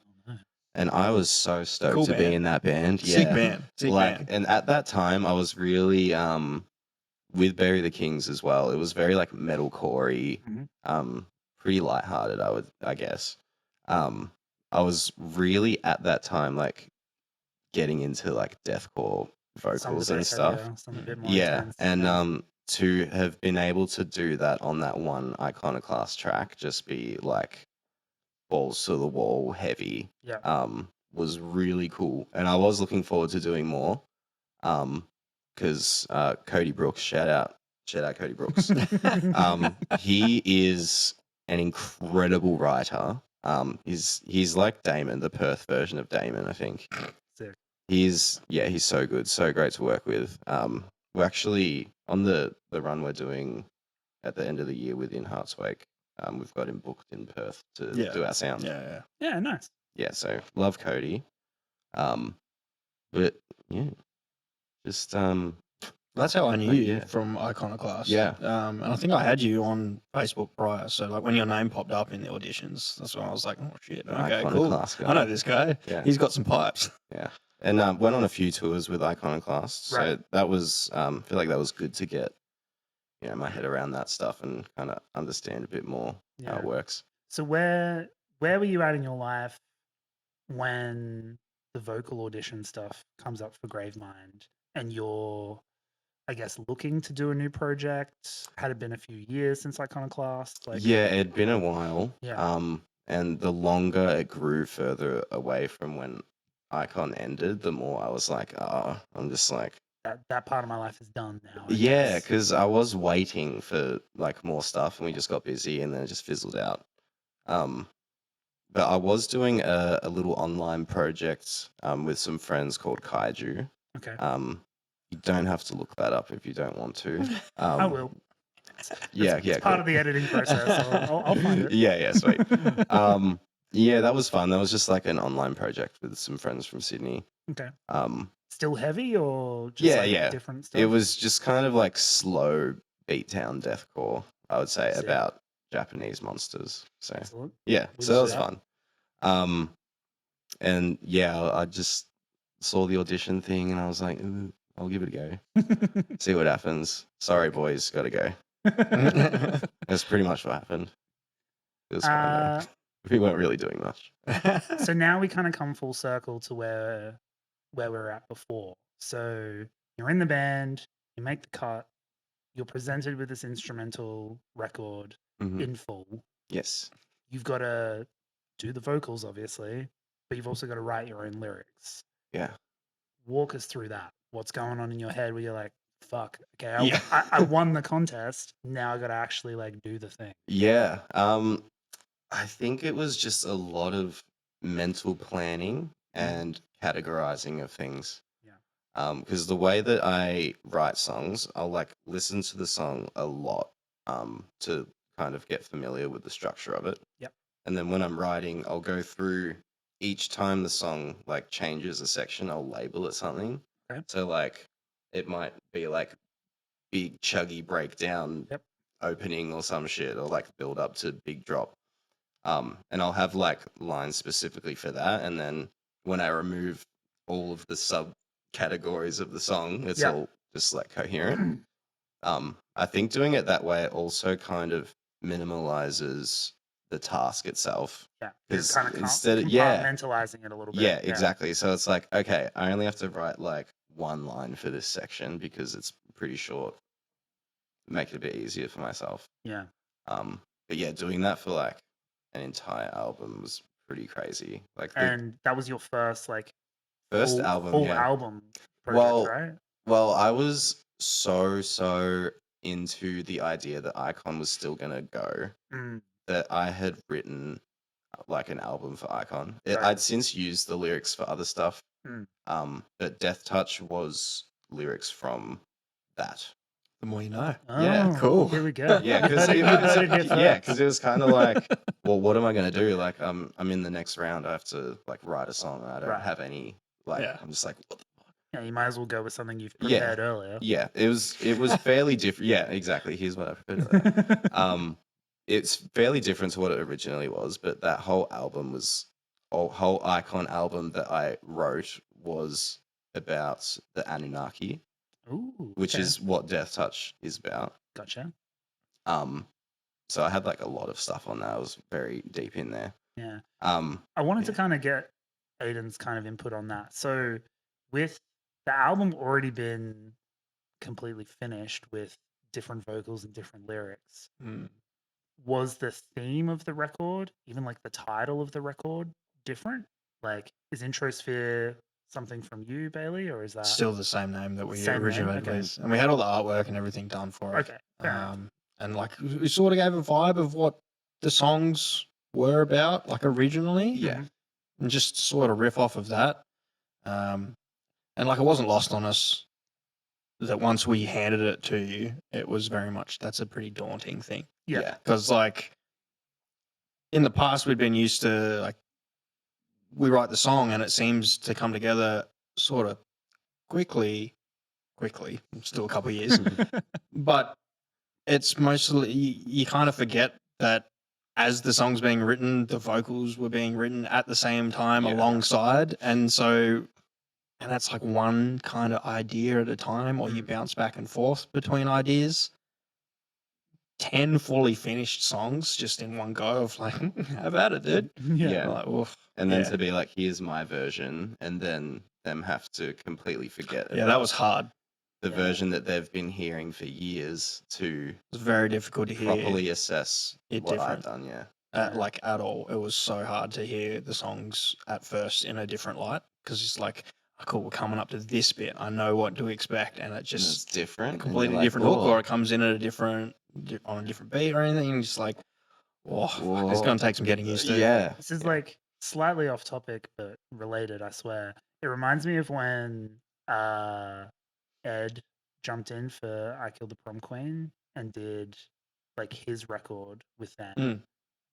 And I was so stoked Cool to be band. in that band. Sick Yeah, band. Sick like, band. and at that time, I was really with Bury the Kings as well. It was very like metalcore-y, Mhm. pretty lighthearted, I guess. I was really at that time like getting into like deathcore vocals and stuff. Some a bit more Yeah, intense. and to have been able to do that on that one Iconoclast track, just be like balls to the wall, heavy, Yeah. was really cool, and I was looking forward to doing more. Because Cody Brooks, shout out Cody Brooks. He is an incredible writer. He's like Damon, the Perth version of Damon, I think. Sick. He's so good, so great to work with. We're actually on the run we're doing at the end of the year within Heartswake. We've got him booked in Perth to do our sound. Yeah. Yeah, nice. Yeah, so love Cody. But yeah, just That's how I knew you yeah. from Iconoclast. Yeah. And I think I had you on Facebook prior. So like when your name popped up in the auditions, that's when I was like, oh shit, okay, cool. Iconoclast guy. I know this guy. Yeah. He's got some pipes. Yeah. And went on a few tours with Iconoclast. So Right. that was I feel like that was good to get my head around that stuff and kind of understand a bit more how Yeah. it works. So where were you at in your life when the vocal audition stuff comes up for Gravemind and you're, I guess, looking to do a new project? Had it been a few years since Iconoclast? Like, Yeah, it'd been a while. Yeah. And the longer it grew further away from when Icon ended, the more I was like, I'm just like, that part of my life is done now. I yeah, guess. because I was waiting for like more stuff and we just got busy and then it just fizzled out. But I was doing a little online project with some friends called Kaiju. Okay. You don't have to look that up if you don't want to. I will. It's part cool. of the editing process. I'll find it. Yeah, sweet. Yeah, that was fun. That was just like an online project with some friends from Sydney. Okay. Um, Still heavy or just yeah. different It stuff? was just kind of like slow beatdown deathcore, I would say, Sick. about Japanese monsters. So Excellent. yeah, We so that love was that. fun. And yeah, I just saw the audition thing and I was like, "Ooh, I'll give it a go, see what happens. Sorry, boys, gotta go." That's pretty much what happened. It was fine though. We weren't really doing much. So now we kind of come full circle to where we were at before. So you're in the band, you make the cut, you're presented with this instrumental record Mhm. in full. Yes. You've got to do the vocals, obviously, but you've also got to write your own lyrics. Yeah. Walk us through that. What's going on in your head where you're like, fuck, okay, Yeah. I won the contest. Now I got to actually like do the thing. Yeah. I think it was just a lot of mental planning and categorizing of things. Yeah. Because the way that I write songs, I'll like listen to the song a lot to kind of get familiar with the structure of it. Yep. And then when I'm writing, I'll go through each time the song like changes a section, I'll label it something. Okay. So like it might be like big chuggy breakdown Yep. opening or some shit, or like build up to big drop. And I'll have like lines specifically for that. And then when I remove all of the subcategories of the song, it's Yeah. all just like coherent. I think doing it that way also kind of minimalizes the task itself. Yeah. You're Because kind of instead of compartmentalizing it a little bit. yeah, exactly. So it's like, okay, I only have to write like one line for this section because it's pretty short. Make it a bit easier for myself. Yeah. But yeah, doing that for like an entire album was pretty crazy. Like the And that was your first like first full, album, full yeah. album project, Well, right? well, I was so into the idea that Icon was still gonna go Mm, that I had written like an album for Icon. Right. I'd since used the lyrics for other stuff. Mm. But Deathtouch was lyrics from that. The more you know. Yeah, Oh, cool. Here we go. Yeah, You heard it here yeah, first. because it was kind of like, well, what am I gonna do? Like, I'm in the next round. I have to like write a song. I don't Right. have any. Like, Yeah. I'm just like, what the fuck? Yeah, you might as well go with something you've Yeah. prepared earlier. Yeah, it was fairly different. Yeah, exactly. Here's what I prepared. It's fairly different to what it originally was, but that whole album was, whole Icon album that I wrote was about the Anunnaki, Ooh, which okay. is what Deathtouch is about. Gotcha. So I had like a lot of stuff on that. I was very deep in there. Yeah. Um, I wanted to yeah. kind of get Aiden's kind of input on that. So, with the album already been completely finished with different vocals and different lyrics, was the theme of the record, even like the title of the record, different? Like, is Introsphere something from you, Bailey, or is that Still the same name that we Same name? originated Okay. with. And we had all the artwork and everything done for it. okay? Fair enough. And like we sort of gave a vibe of what the songs were about, like originally. Yeah. And just sort of riff off of that. And like it wasn't lost on us that once we handed it to you, it was very much that's a pretty daunting thing. Yeah. Because like in the past we'd been used to like we write the song and it seems to come together sort of quickly, still a couple of years, but it's mostly you kind of forget that as the song's being written, the vocals were being written at the same time Yeah. alongside, and that's like one kind of idea at a time, or you bounce back and forth between ideas. 10 fully finished songs just in one go of like, how about it, dude? Yeah. Like, oof. And then Yeah. to be like, here's my version, and then them have to completely forget Yeah, that about was hard. the Yeah. version that they've been hearing for years to It was very difficult to hear properly assess it what different. I've done. Yeah. Like at all. It was so hard to hear the songs at first in a different light because it's like, oh, cool, we're coming up to this bit. I know what to expect, and it And it's just different. and completely you're like, different hook, "Whoa." or it comes in at a different on a different beat or anything. And just like, oh, fuck, it's Whoa. going to take some getting used to. Yeah. This is yeah. like slightly off topic, but related, I swear. It reminds me of when Ed jumped in for I Killed the Prom Queen, and did like his record with them. Mm.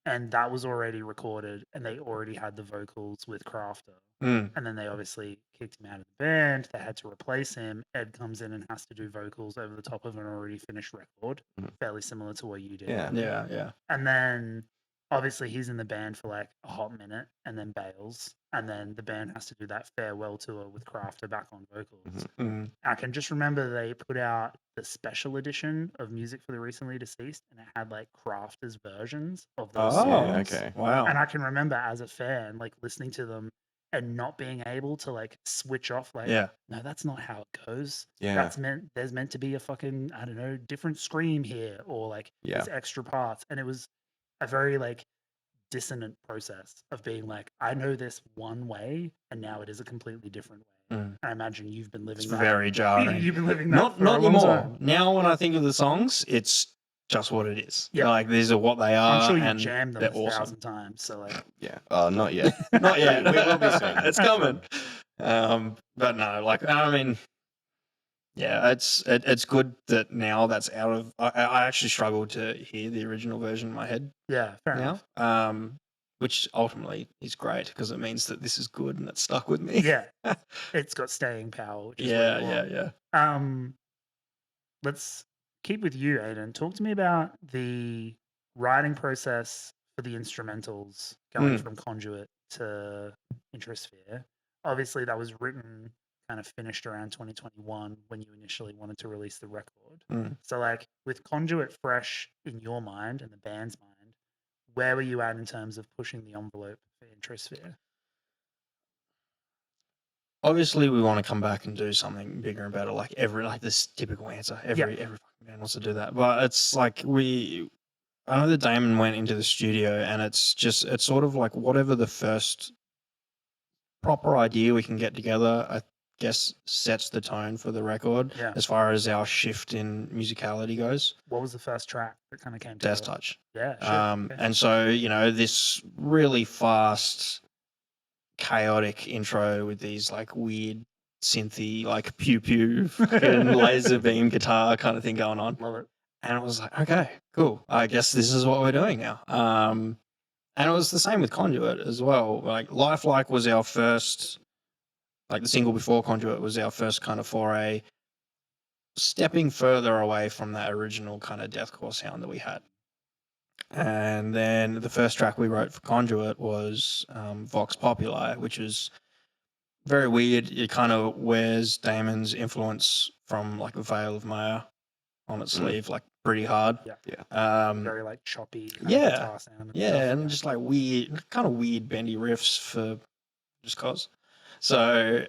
And that was already recorded, and they already had the vocals with Crafter. Mm. And then they obviously kicked him out of the band. They had to replace him. Ed comes in and has to do vocals over the top of an already finished record, fairly similar to what you did. Yeah. And then obviously he's in the band for like a hot minute and then bails. And then the band has to do that farewell tour with Crafter back on vocals. Mm. I can just remember they put out the special edition of Music for the Recently Deceased, and it had like Crafter's versions of those songs. okay. Wow. And I can remember as a fan, like listening to them and not being able to like switch off, like, Yeah. no, that's not how it goes. Yeah. There's meant to be a fucking, I don't know, different scream here, or like there's extra parts. And it was a very like dissonant process of being like, I know this one way, and now it is a completely different way. Mm. I imagine you've been living It's that. very jarring. You've been living that Not for a long anymore. time. Now, when I think of the songs, it's just what it is. Yeah. Like these are what they are. I'm sure and you've jammed them they're 1,000 times. So like, Yeah. Not yet. Not yet. We will be soon. It's coming. But no, like I mean, yeah, it's good that now that's out of. I actually struggle to hear the original version in my head yeah, fair enough. now. Which ultimately is great because it means that this is good and it's stuck with me. Yeah, it's got staying power. Which is what you want. Yeah. Let's keep with you, Aden. Talk to me about the writing process for the instrumentals going from Conduit to Introsphere. Obviously, that was written, kind of finished around 2021 when you initially wanted to release the record. So, like, with Conduit fresh in your mind and the band's mind, where were you at in terms of pushing the envelope for Introsphere? Obviously, we want to come back and do something bigger and better. Like this typical answer. Every fucking band wants to do that, but it's like I know that Damon went into the studio, and it's sort of like whatever the first proper idea we can get together, I guess, sets the tone for the record as far as our shift in musicality goes. What was the first track that kind of came together? Deathtouch. Yeah. Sure. And so, this really fast, chaotic intro with these like weird synthy, like pew pew fucking laser beam guitar kind of thing going on. Love it. And I was like, okay, cool. I guess this is what we're doing now. And it was the same with Conduit as well. Like Lifelike was our first, like the single before Conduit was our first kind of foray, stepping further away from that original kind of deathcore sound that we had. And then the first track we wrote for Conduit was Vox Populi, which is very weird. It kind of wears Damon's influence from like a Veil of Maya on its sleeve, like pretty hard. Very like choppy. Yeah, sound and just like weird, kind of weird bendy riffs for just cause. So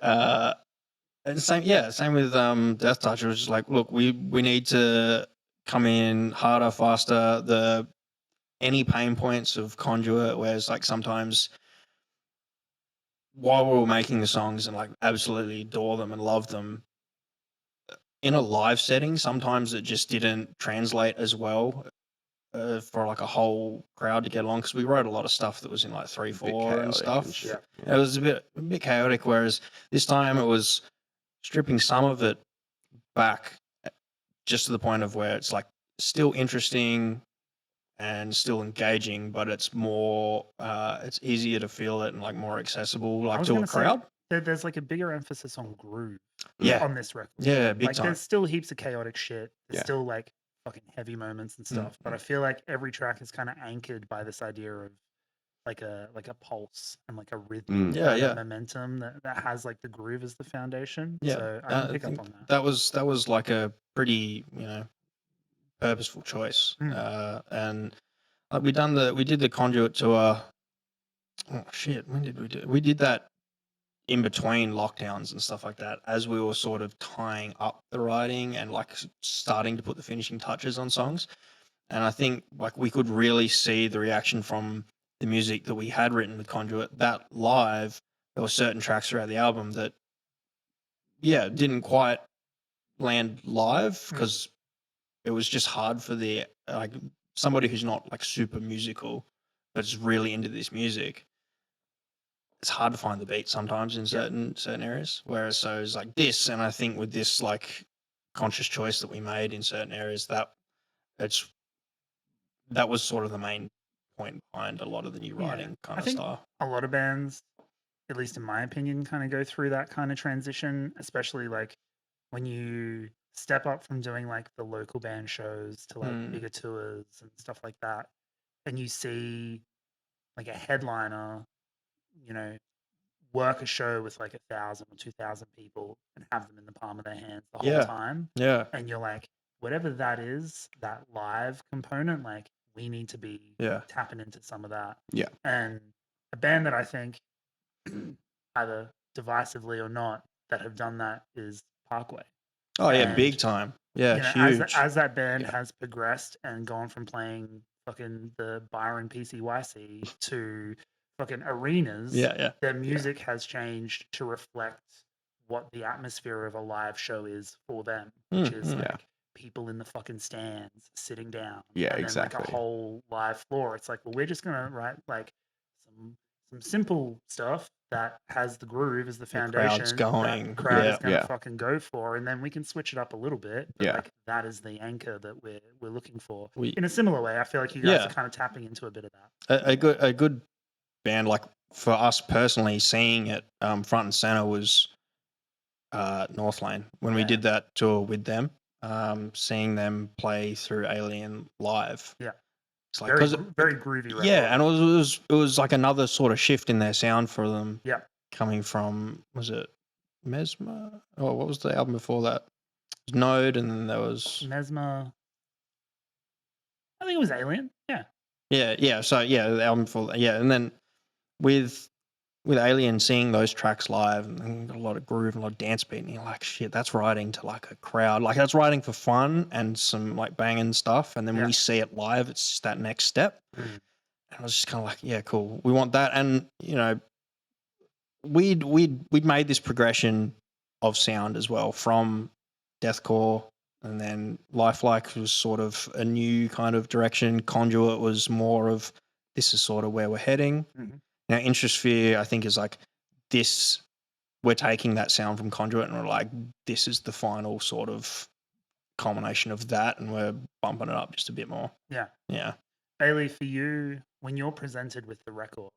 and same with Deathtouch. It was just like, look, we need to come in harder, faster. Any pain points of Conduit, whereas like sometimes while we were making the songs and like absolutely adore them and love them, in a live setting, sometimes it just didn't translate as well for like a whole crowd to get along, because we wrote a lot of stuff that was in like 3/4 and stuff. It was a bit chaotic, whereas this time it was stripping some of it back just to the point of where it's like still interesting and still engaging, but it's more it's easier to feel it and like more accessible like to a crowd. There's like a bigger emphasis on groove on this record. Yeah, big time. There's still heaps of chaotic shit. There's still like fucking heavy moments and stuff. But I feel like every track is kind of anchored by this idea of like a pulse and like a rhythm, a momentum that has like the groove as the foundation. Yeah, so I can pick up on that. That was like a pretty purposeful choice. And we did the Conduit tour. Oh shit! When did we do it? We did that in between lockdowns and stuff like that, as we were sort of tying up the writing and like starting to put the finishing touches on songs. And I think like we could really see the reaction from the music that we had written with Conduit. That live, there were certain tracks throughout the album that didn't quite land live because it was just hard for the like somebody who's not like super musical but is really into this music. It's hard to find the beat sometimes in certain areas. Whereas so it's like this, and I think with this like conscious choice that we made in certain areas, that that was sort of the main point behind a lot of the new writing kind I of think style. a lot of bands, at least in my opinion, kind of go through that kind of transition, especially like when you step up from doing like the local band shows to like bigger tours and stuff like that, and you see like a headliner, you know, work a show with like 1,000 or 2,000 people and have them in the palm of their hands the whole time. Yeah. And you're like, whatever that is, that live component, like we need to be tapping into some of that. Yeah. And a band that I think either divisively or not that have done that is Parkway. Oh yeah, And, big time. Yeah, you know, huge. as that band has progressed and gone from playing fucking the Byron PCYC to fucking arenas, their music has changed to reflect what the atmosphere of a live show is for them, which is like people in the fucking stands sitting down, and then like a whole live floor. It's like, well, we're just gonna write like some simple stuff that has the groove as the foundation. Crowd's going. That crowd is gonna fucking go for, and then we can switch it up a little bit. But like that is the anchor that we're looking for. In a similar way, I feel like you guys are kind of tapping into a bit of that. A good band, like for us personally, seeing it front and center was Northlane when we did that tour with them. Seeing them play through Alien live. Yeah. It's like very groovy record. Yeah, and it was like another sort of shift in their sound for them. Yeah. Coming from, was it Mesmer? Oh, what was the album before that? It was Node, and then there was Mesmer. I think it was Alien. Yeah. Yeah. So the album before that. Yeah, and then with Alien, seeing those tracks live and a lot of groove and a lot of dance beat, and you're like, shit, that's writing to like a crowd. Like that's writing for fun and some like banging stuff. And then when you see it live, it's just that next step. And I was just kind of like, yeah, cool. We want that. And you know, we'd made this progression of sound as well from deathcore, and then Lifelike was sort of a new kind of direction. Conduit was more of, this is sort of where we're heading. Now, Introsphere, I think, is like this. We're taking that sound from Conduit and we're like, this is the final sort of culmination of that, and we're bumping it up just a bit more. Yeah. Yeah. Bailey, for you, when you're presented with the record,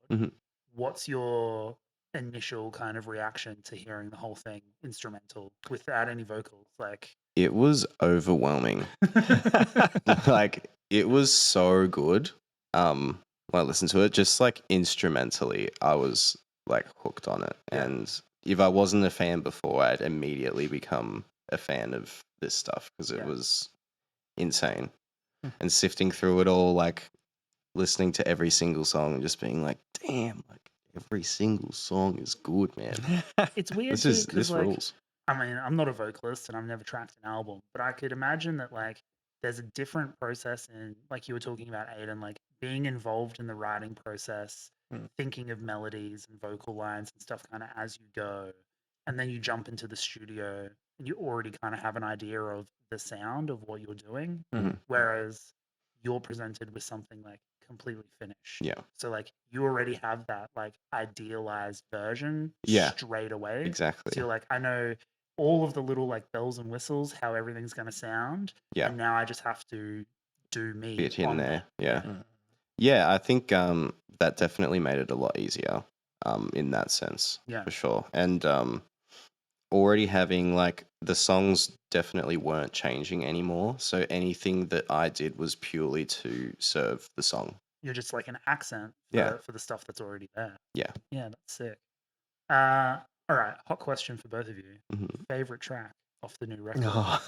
what's your initial kind of reaction to hearing the whole thing instrumental without any vocals? Like, it was overwhelming. Like, it was so good. When I listened to it, just like instrumentally, I was like hooked on it. And if I wasn't a fan before, I'd immediately become a fan of this stuff because it was insane. And sifting through it all, like listening to every single song and just being like, damn, like every single song is good, man. It's weird. This like, rules. I mean, I'm not a vocalist and I've never tracked an album, but I could imagine that like there's a different process in, like you were talking about, Aden, like being involved in the writing process, thinking of melodies and vocal lines and stuff kind of as you go. And then you jump into the studio and you already kind of have an idea of the sound of what you're doing. Whereas you're presented with something like completely finished. Yeah. So like you already have that like idealized version straight away. Exactly. So you're like, I know all of the little like bells and whistles, how everything's going to sound. Yeah. And now I just have to do me. Bit in there. That. Yeah. Yeah, I think that definitely made it a lot easier in that sense. Yeah. For sure. And already having like the songs definitely weren't changing anymore. So anything that I did was purely to serve the song. You're just like an accent for the stuff that's already there. Yeah. Yeah, that's sick. All right, hot question for both of you. Favorite track off the new record?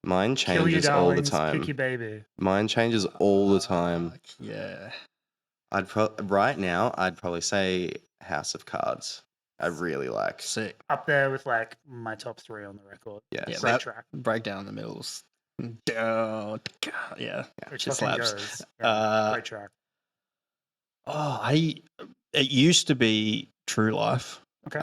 Mine Kill Your changes all the Darlings, time. Pick Your Baby. Mine changes all the time. Yeah. Right now, I'd probably say House of Cards. I really like. Sick. Up there with like my top 3 on the record. Yeah. Great track. Breakdown in the middles. Yeah. It just fucking slaps. goes. Yeah, great track. It used to be True Life. Okay.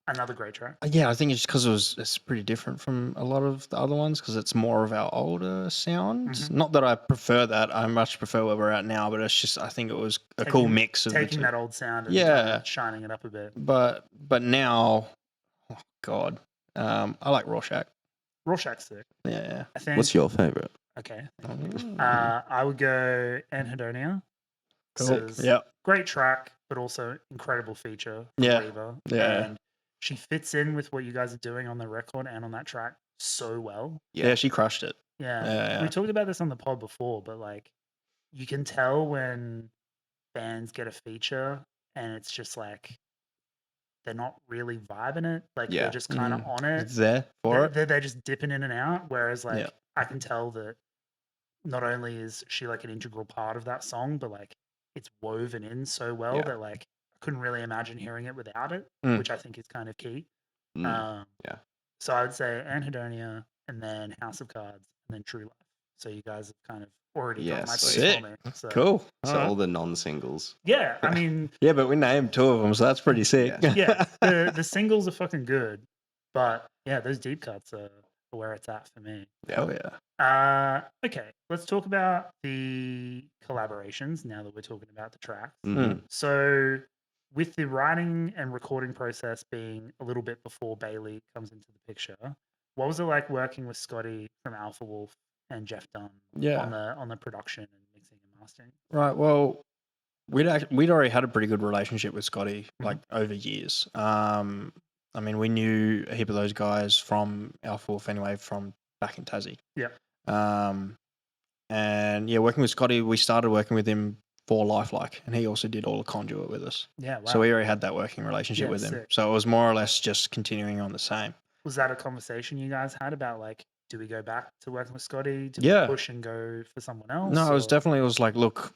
Another great track. Yeah, I think it's because it's pretty different from a lot of the other ones because it's more of our older sound. Not that I prefer that. I much prefer where we're at now, but it's just I think it was a cool mix of taking that old sound and shining it up a bit. But now, oh God, I like Rorschach. Rorschach's sick. Yeah. I think, What's your favorite? Okay. Mm. I would go Anhedonia. Cool. This is Yeah. great track, but also incredible feature from Yeah. Reva. Yeah. And she fits in with what you guys are doing on the record and on that track so well. Yeah, she crushed it. Yeah. Yeah. We talked about this on the pod before, but like you can tell when bands get a feature and it's just like they're not really vibing it. Like they're Yeah. just kind of on it. It's there for it. They're just dipping in and out. Whereas like Yeah. I can tell that not only is she like an integral part of that song, but like it's woven in so well Yeah. that like I couldn't really imagine hearing it without it, which I think is kind of key. Yeah. So I would say Anhedonia and then House of Cards and then True Life. So you guys have kind of already got my Yes. piece for me. So, Cool. So all the non-singles. yeah, I mean, Yeah, but we named 2 of them, so that's pretty sick. yeah, the singles are fucking good, but yeah, those deep cuts are where it's at for me. Hell yeah. Okay, let's talk about the collaborations now that we're talking about the tracks. Mhm. So, with the writing and recording process being a little bit before Bailey comes into the picture, what was it like working with Scotty from Alpha Wolf and Jeff Dunn on the production and mixing and mastering? Right. Well, we'd already had a pretty good relationship with Scotty, like over years. I mean, we knew a heap of those guys from Alpha Wolf anyway, from back in Tassie. Yeah. And yeah, working with Scotty, we started working with him for Lifelike, and he also did all the Conduit with us. Yeah, wow. So we already had that working relationship Yeah, with him. sick. So it was more or less just continuing on the same. Was that a conversation you guys had about like, do we go back to working with Scotty? Do Yeah. we push and go for someone else? No, it was or- like, look,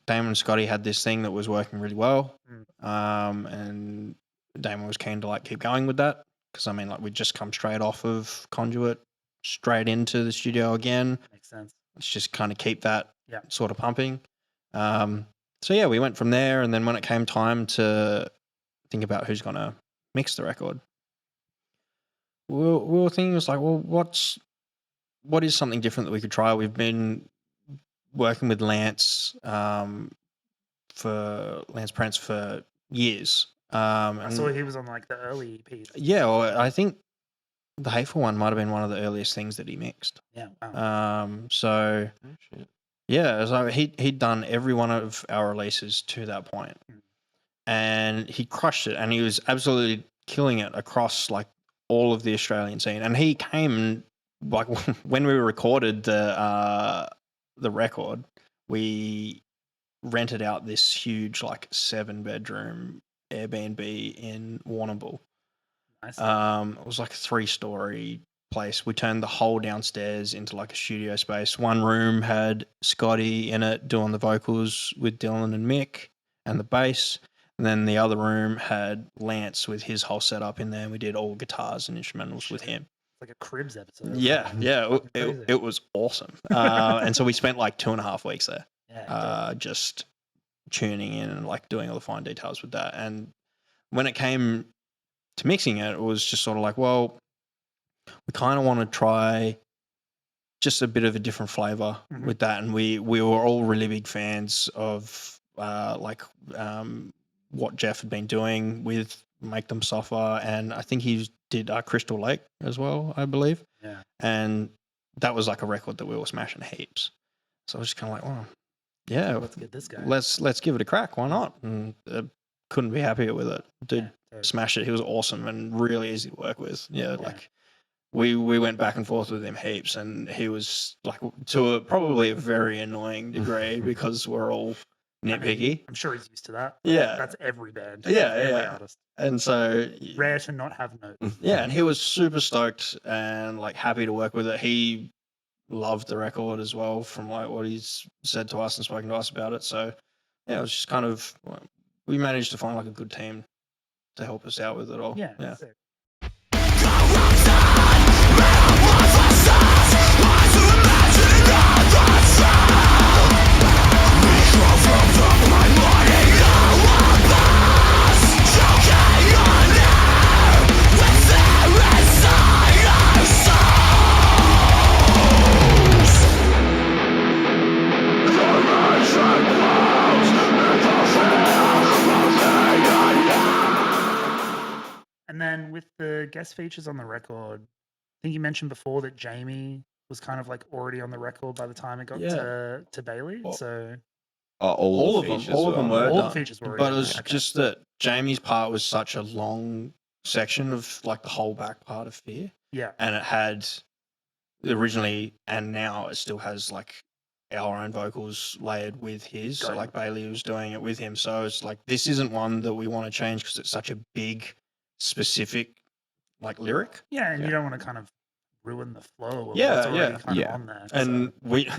Damon and Scotty had this thing that was working really well. Mm. And Damon was keen to like keep going with that. Because I mean, like we'd just come straight off of Conduit, straight into the studio again. Makes sense. Let's just kind of keep that Yeah. sort of pumping. So yeah, we went from there. And then when it came time to think about who's going to mix the record, we were thinking, it was like, well, what is something different that we could try? We've been working with Lance Prince for years. I saw he was on like the early EPs. Yeah, well, I think the Hateful one might have been one of the earliest things that he mixed. Yeah. Wow. So Oh, shit. yeah, so he'd done every one of our releases to that point, and he crushed it, and he was absolutely killing it across like all of the Australian scene. And he came like when we recorded the record, we rented out this huge like 7-bedroom Airbnb in Warrnambool. Nice. It was like a 3-story place. We turned the whole downstairs into like a studio space. One room had Scotty in it doing the vocals with Dylan and Mick and the bass. And then the other room had Lance with his whole setup in there. And we did all guitars and instrumentals with him. Like a Cribs episode. Yeah. Crazy. It was awesome. And so we spent like 2.5 weeks there. Yeah. Just tuning in and like doing all the fine details with that. And when it came to mixing it, it was just sort of like, well, we kind of want to try just a bit of a different flavor with that. And we were all really big fans of what Jeff had been doing with Make Them Suffer. And I think he did Crystal Lake as well, I believe. Yeah. And that was like a record that we were smashing heaps. So I was just kind of like, well, yeah, Let's get this guy. let's give it a crack. Why not? And couldn't be happier with it. Dude, totally. smashed it. He was awesome and really easy to work with. Yeah, like we went back and forth with him heaps, and he was like to probably a very annoying degree because we're all nitpicky. I'm sure he's used to that. Yeah. That's every band. Yeah, every yeah. artist. And so Rare to not have notes. yeah, and he was super stoked and like happy to work with it. He loved the record as well from like what he's said to us and spoken to us about it. So yeah, it was just kind of we managed to find like a good team to help us out with it all. Yeah. Yeah. Sick. And then with the guest features on the record, I think you mentioned before that Jamie was kind of like already on the record by the time it got Yeah. to Bailey. Well, So all all the of them, features all of them on were there. all the done. features were already But it on was there. Okay. just that Jamie's part was such a long section of like the whole back part of Fear, Yeah. and it had originally and now it still has like our own vocals layered with his. So Got like Bailey was doing it with him. So it's like this isn't one that we want to change because it's such a big, specific like lyric. Yeah, and Yeah. you don't want to kind of ruin the flow of Yeah, what's already yeah. kind Yeah. of on there. And we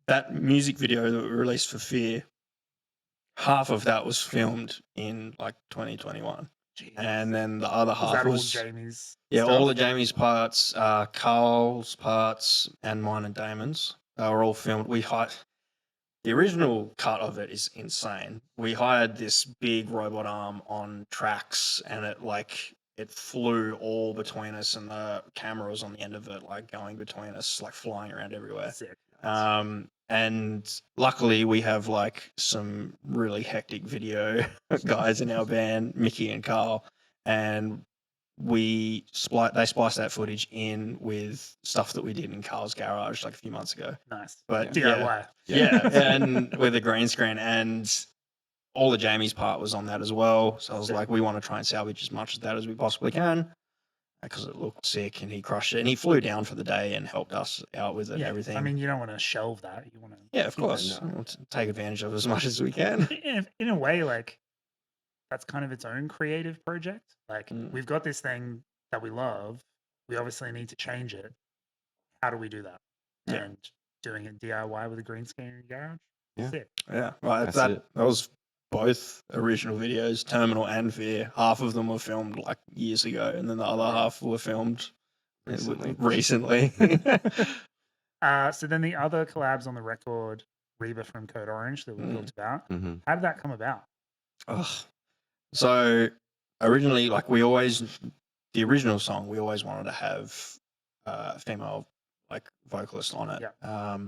that music video that we released for Fear, half of that was filmed in like 2021, and then the other was half that all was Jamie's? yeah, stuff? all of Jamie's parts, Carl's parts, and mine and Damon's. They were all filmed. The original cut of it is insane. We hired this big robot arm on tracks, and it flew all between us, and the camera was on the end of it, like going between us, like flying around everywhere. Sick. And luckily we have like some really hectic video guys in our band, Mickey and Carl, and they spliced that footage in with stuff that we did in Carl's garage like a few months ago. Nice. But DIY. yeah, and with a green screen, and all of Jamie's part was on that as well. So I was like, we want to try and salvage as much of that as we possibly can because it looked sick, and he crushed it. And he flew down for the day and helped us out with it and everything. I mean, you don't want to shelve that. You want to. Yeah, of course. We'll take advantage of it as much as we can. In a way, like that's kind of its own creative project. Like Mm. we've got this thing that we love. We obviously need to change it. How do we do that? Yeah. And doing it DIY with a green screen in your garage. Yeah. Sick. Yeah, right. That's That it. was both original videos, Terminal and Fear. Half of them were filmed like years ago, and then the other half were filmed recently. So then the other collabs on the record, Reba from Code Orange that we Mm. talked about. Mhm. How did that come about? Ugh. So originally, like the original song, we always wanted to have a female like vocalist on it. Yeah.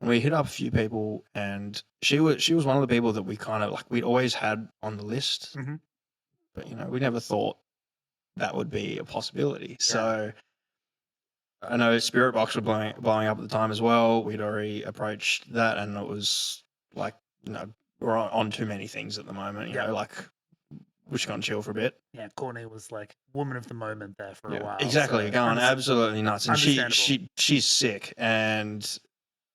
And we hit up a few people, and she was one of the people that we kind of like we'd always had on the list, Mhm. but we never thought that would be a possibility. So I know Spirit Box were blowing up at the time as well. We'd already approached that, and it was like we're on too many things at the moment. You know, like we're just gonna chill for a bit. Yeah, Courtney was like woman of the moment there for a while. Exactly, so going absolutely nuts, and understandable. she's sick, and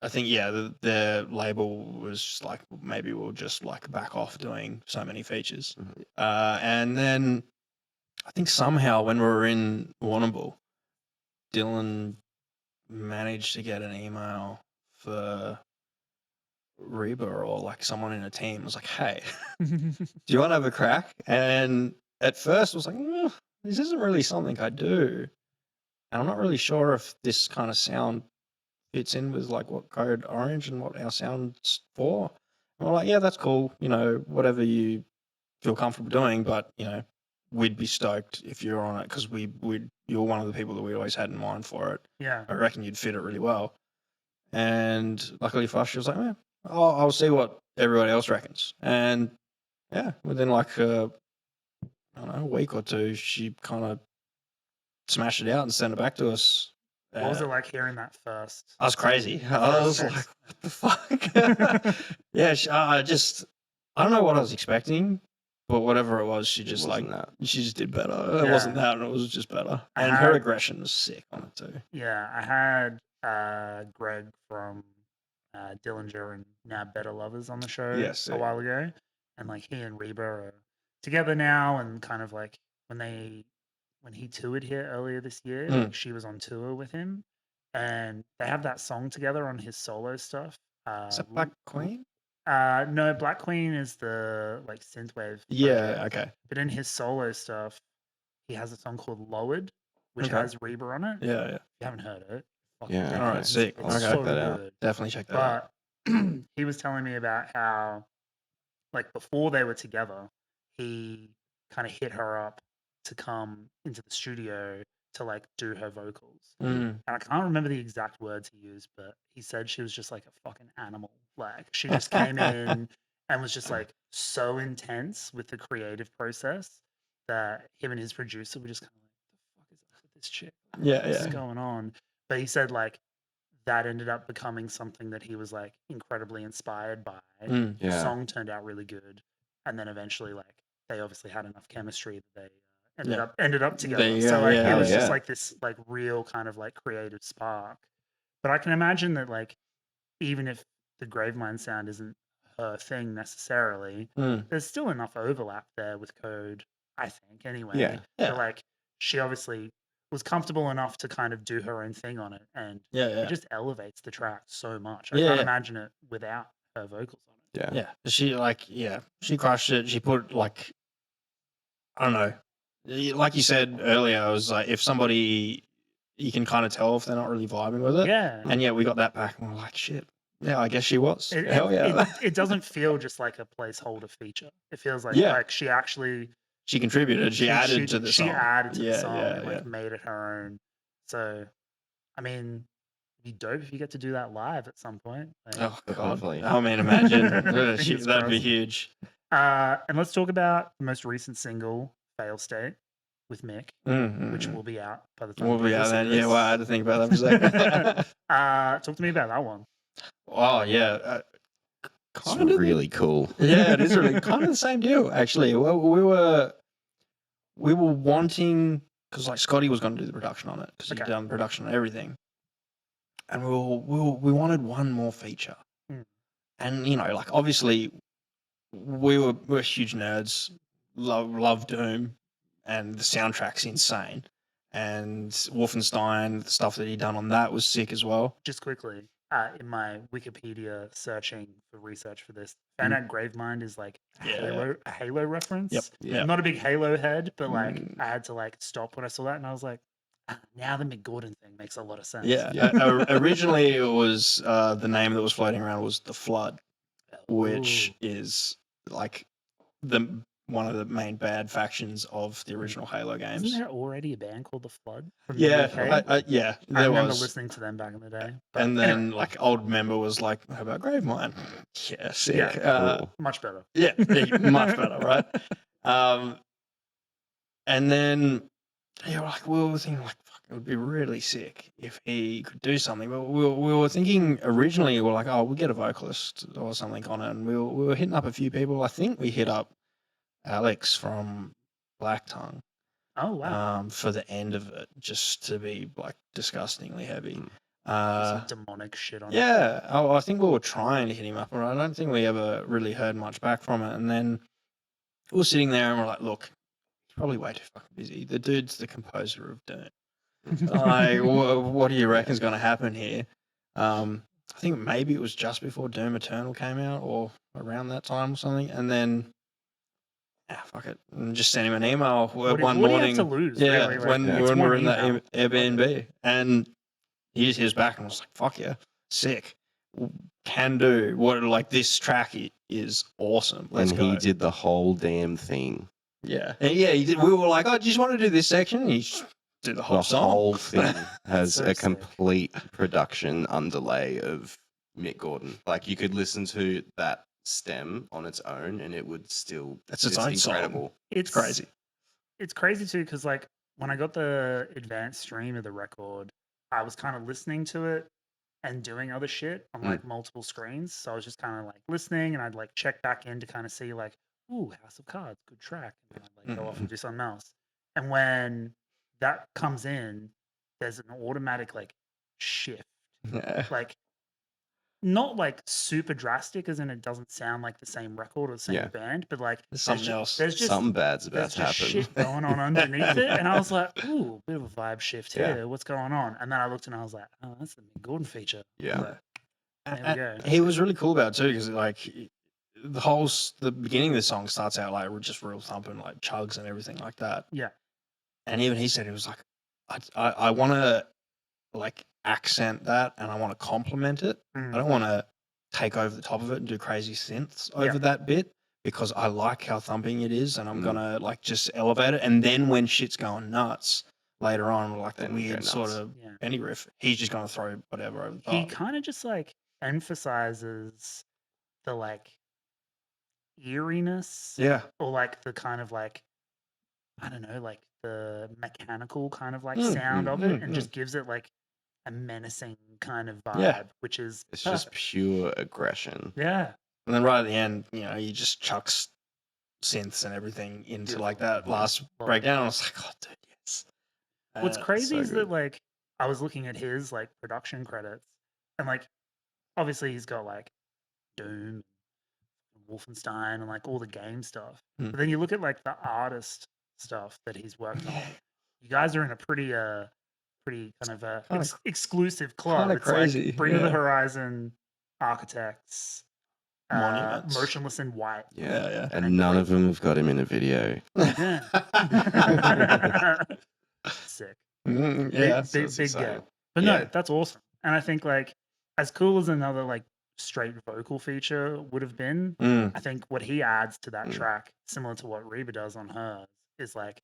I think the label was like maybe we'll just like back off doing so many features, and then I think somehow when we were in Warrnambool, Dylan managed to get an email for Reba or like someone in a team was like, hey, do you want to have a crack? And at first I was like, this isn't really something I do. And I'm not really sure if this kind of sound fits in with like what Code Orange and what our sound's for. And we're like, yeah, that's cool. Whatever you feel comfortable doing, but we'd be stoked if you're on it because you're one of the people that we always had in mind for it. Yeah. I reckon you'd fit it really well. And luckily for us, she was like, I'll see what everybody else reckons. And yeah, within like a week or two, she kind of smashed it out and sent it back to us. What was it like hearing that first? I was crazy. I was like, what the fuck? Yeah, I don't know what I was expecting, but whatever it was, she just she just did better. It wasn't that, and it was just better. And her aggression was sick on it too. Yeah, I had Greg from Dillinger and Now Better Lovers on the show a while ago, and like he and Reba are together now, and kind of like when he toured here earlier this year, like she was on tour with him, and they have that song together on his solo stuff. Is that Black Queen? No, Black Queen is the like synthwave. Yeah, okay. But in his solo stuff, he has a song called Lowered, which has Reba on it. Yeah. If you haven't heard it, yeah. All right, sick. It's check that out. Definitely check that out. But he was telling me about how, like, before they were together, he kind of hit her up to come into the studio to like do her vocals. And I can't remember the exact words he used, but he said she was just like a fucking animal. Like she just came in and was just like so intense with the creative process that him and his producer were just kind of like, "The fuck is up with this chick? Yeah, What's going on?" But he said like that ended up becoming something that he was like incredibly inspired by. Mm. The Yeah. song turned out really good, and then eventually like they obviously had enough chemistry that they ended Yeah. up ended up There together. you So go, like yeah, it was just yeah. like this like real kind of like creative spark. But I can imagine that like even if the Gravemind sound isn't her thing necessarily, Mm. there's still enough overlap there with code, I think, anyway. Yeah. Yeah. But like she obviously was comfortable enough to kind of do her own thing on it, and Yeah, it yeah. just elevates the track so much. I Yeah, can't yeah. imagine it without her vocals on it. Yeah. Yeah. She like, yeah, she crushed it. She put like, I don't know. Like you said earlier, I was like, if somebody, you can kind of tell if they're not really vibing with it. Yeah. And yeah, we got that back and we're like, shit. Yeah, I guess she was. It, Hell it, yeah. it doesn't feel just like a placeholder feature. It feels like Yeah. like she actually She contributed. She added to the she song. added to the Yeah, song yeah, and like yeah. made it her own. So, I mean, it'd be dope if you get to do that live at some point. Like, Oh god. Hopefully. I mean, imagine. Fingers That'd be crossed. huge. And let's talk about the most recent single, "Fail State," with Mick, which will be out by the time We'll be people out listen then. to Yeah, this. well, I had to think about that for a second. Talk to me about that one. Oh yeah. It's Kind of really cool. Yeah, it is really kind of the same deal actually. Well, we were wanting, because like Scotty was going to do the production on it because he'd Okay. done production on everything, and we wanted one more feature. Mm. And you know, like obviously we're huge nerds, love Doom, and the soundtrack's insane. And Wolfenstein, the stuff that he'd done on that was sick as well. Just quickly, in my Wikipedia searching for research for this, found out Gravemind is like a Halo reference. Yep. Yeah. I'm not a big Halo head, but like Mm. I had to like stop when I saw that, and I was like, now the Mick Gordon thing makes a lot of sense. Yeah. Yeah. Originally, it was the name that was floating around was the Flood, which Ooh. is like one of the main bad factions of the original Halo games. Isn't there already a band called The Flood? From the Yeah, UK? yeah, I there remember was. listening to them back in the day. But And then anyway, like old member was like, "How about Gravemind?" Yeah, sick. Yeah. Cool. much better. Yeah, much better, right? And then yeah, like we were thinking like, fuck, it would be really sick if he could do something. But we were thinking originally, we were like, oh, we'll get a vocalist or something on it. And we were hitting up a few people. I think we hit up Alex from Black Tongue. Oh wow. For the end of it, just to be like disgustingly heavy. Some demonic shit on it. Yeah, I think we were trying to hit him up, but I don't think we ever really heard much back from it. And then we were sitting there and we're like, look, he's probably way too fucking busy. The dude's the composer of Doom. Like, what do you reckon's going to happen here? I think maybe it was just before Doom Eternal came out or around that time or something. And then, fuck it. And just sent him an email one what morning. do you have to lose? Yeah, really? Like, when it's we one were in that email. Airbnb. And he just hit us back and was like, fuck yeah, sick. Can do. What, like, this track is awesome. Let's And go. he did the whole damn thing. Yeah. And yeah, he did. We were like, oh, do you just want to do this section? And he just did the whole The song. whole thing has So a sick. complete production underlay of Mick Gordon. Like you could listen to that stem on its own and it would still That's its own song. incredible. It's Crazy. It's crazy too, because like when I got the advanced stream of the record, I was kind of listening to it and doing other shit on like multiple screens. So I was just kind of like listening, and I'd like check back in to kind of see like, ooh, House of Cards, good track, and then I'd like go off and do something else. And when that comes in, there's an automatic like shift, Yeah. like not like super drastic, as in it doesn't sound like the same record or the same Yeah. band, but like There's something else. There's just Something bad's about there's to just happen. shit going on underneath it, and I was like, "Ooh, bit of a vibe shift Yeah. here. What's going on?" And then I looked and I was like, "Oh, that's the Mick Gordon feature." Yeah. So, there we go. He was really cool about it too, because like the beginning of the song starts out like just real thumping, like chugs and everything like that. Yeah. And even he said it was like, I want to like accent that, and I want to complement it. Mm. I don't want to take over the top of it and do crazy synths over Yeah. that bit, because I like how thumping it is, and I'm gonna like just elevate it. And then when shit's going nuts later on, like the Then go weird sort nuts. of Yeah. penny riff, he's just gonna throw whatever over the He top. kind of just like emphasizes the like eeriness, Yeah, or like the kind of like, I don't know, like the mechanical kind of like Mm, sound of it, and just gives it like a menacing kind of vibe, Yeah. which is It's just pure aggression. yeah. And then right at the end, you know, he just chucks synths and everything into like that last Love breakdown. it. I was like, oh, dude, yes. What's crazy so is that good. like I was looking at his like production credits, and like obviously he's got like Doom, Wolfenstein, and like all the game stuff. Hmm. But then you look at like the artist stuff that he's worked on. You guys are in a pretty kind of Kinda- exclusive club. kinda It's crazy, like Bring to the yeah. Horizon, Architects, Monuments. Motionless in White. Yeah, yeah. And none of them have got him in a video. Yeah. Sick. Yeah. So Big it's big exciting. deal. But no, Yeah. that's awesome. And I think like as cool as another like straight vocal feature would have been, Mm. I think what he adds to that Mm. track, similar to what Reba does on hers, is like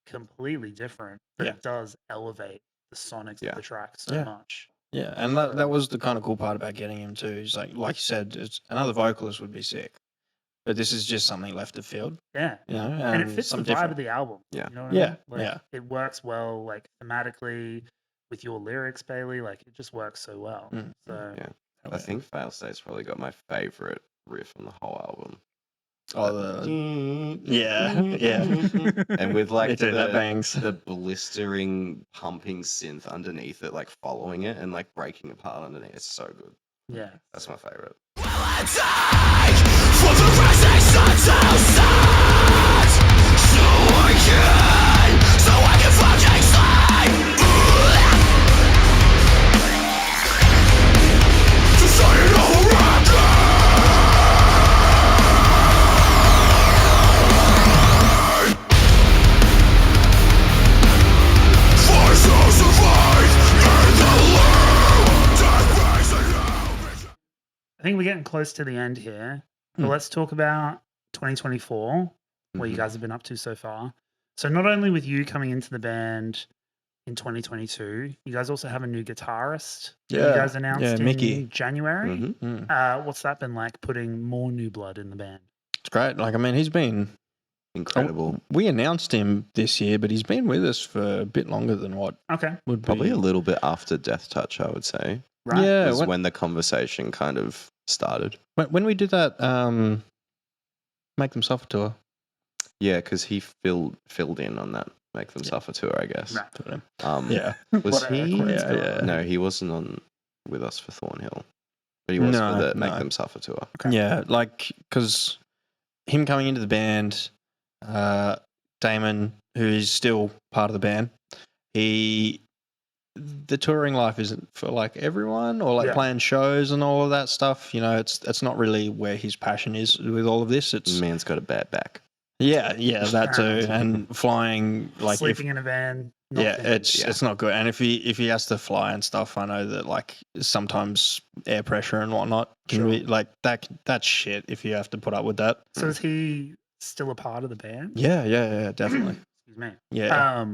completely different. But Yeah. it does elevate the sonics Yeah. of the track so Yeah. much. Yeah, and that was the kind of cool part about getting him too. He's like you said, it's, another vocalist would be sick, but this is just something left of field, Yeah. you know, And it fits the something vibe different. of the album. Yeah. You know what Yeah, I mean? Like, yeah. it works well, like thematically with your lyrics, Bailey. Like it just works so well. Mm. So Yeah. Hell I yeah. think Failstate's probably got my favorite riff on the whole album. Oh, yeah, yeah. And with like Me too, that the, bangs. the blistering pumping synth underneath it, like following it and like breaking apart underneath. It's so good. yeah. That's my favorite. I think we're getting close to the end here. But Hmm. let's talk about 2024, what you Mhm. guys have been up to so far. So not only with you coming into the band in 2022, you guys also have a new guitarist. That Yeah, you guys announced yeah, in Mickey. January. Mhm. Mm. What's that been like? Putting more new blood in the band. It's great. Like, I mean, he's been Incredible. We announced him this year, but he's been with us for a bit longer than what Okay, would Probably be. a little bit after Deathtouch, I would say. right. Yeah, Was when, when the conversation kind of started. when we did that Make Them Suffer tour. Yeah, because he filled in on that Make Them Yeah. Suffer tour, I guess. Right. Yeah. Was What a he? coincidence. Yeah, yeah. No, he wasn't on with us for Thornhill, but he was No, for the Make no. Them Suffer tour. Okay. Yeah, like, because him coming into the band, Damon, who is still part of the band, the touring life isn't for like everyone, or like Yeah. playing shows and all of that stuff. You know, it's not really where his passion is with all of this. It's Man's got a bad back. yeah, that too, and flying like if, Sleeping in a van. not yeah, thinking. it's not good. And if he has to fly and stuff, I know that like sometimes air pressure and whatnot can Sure. be like that's shit if you have to put up with that. So is he still a part of the band? Yeah, definitely. Excuse me. Yeah,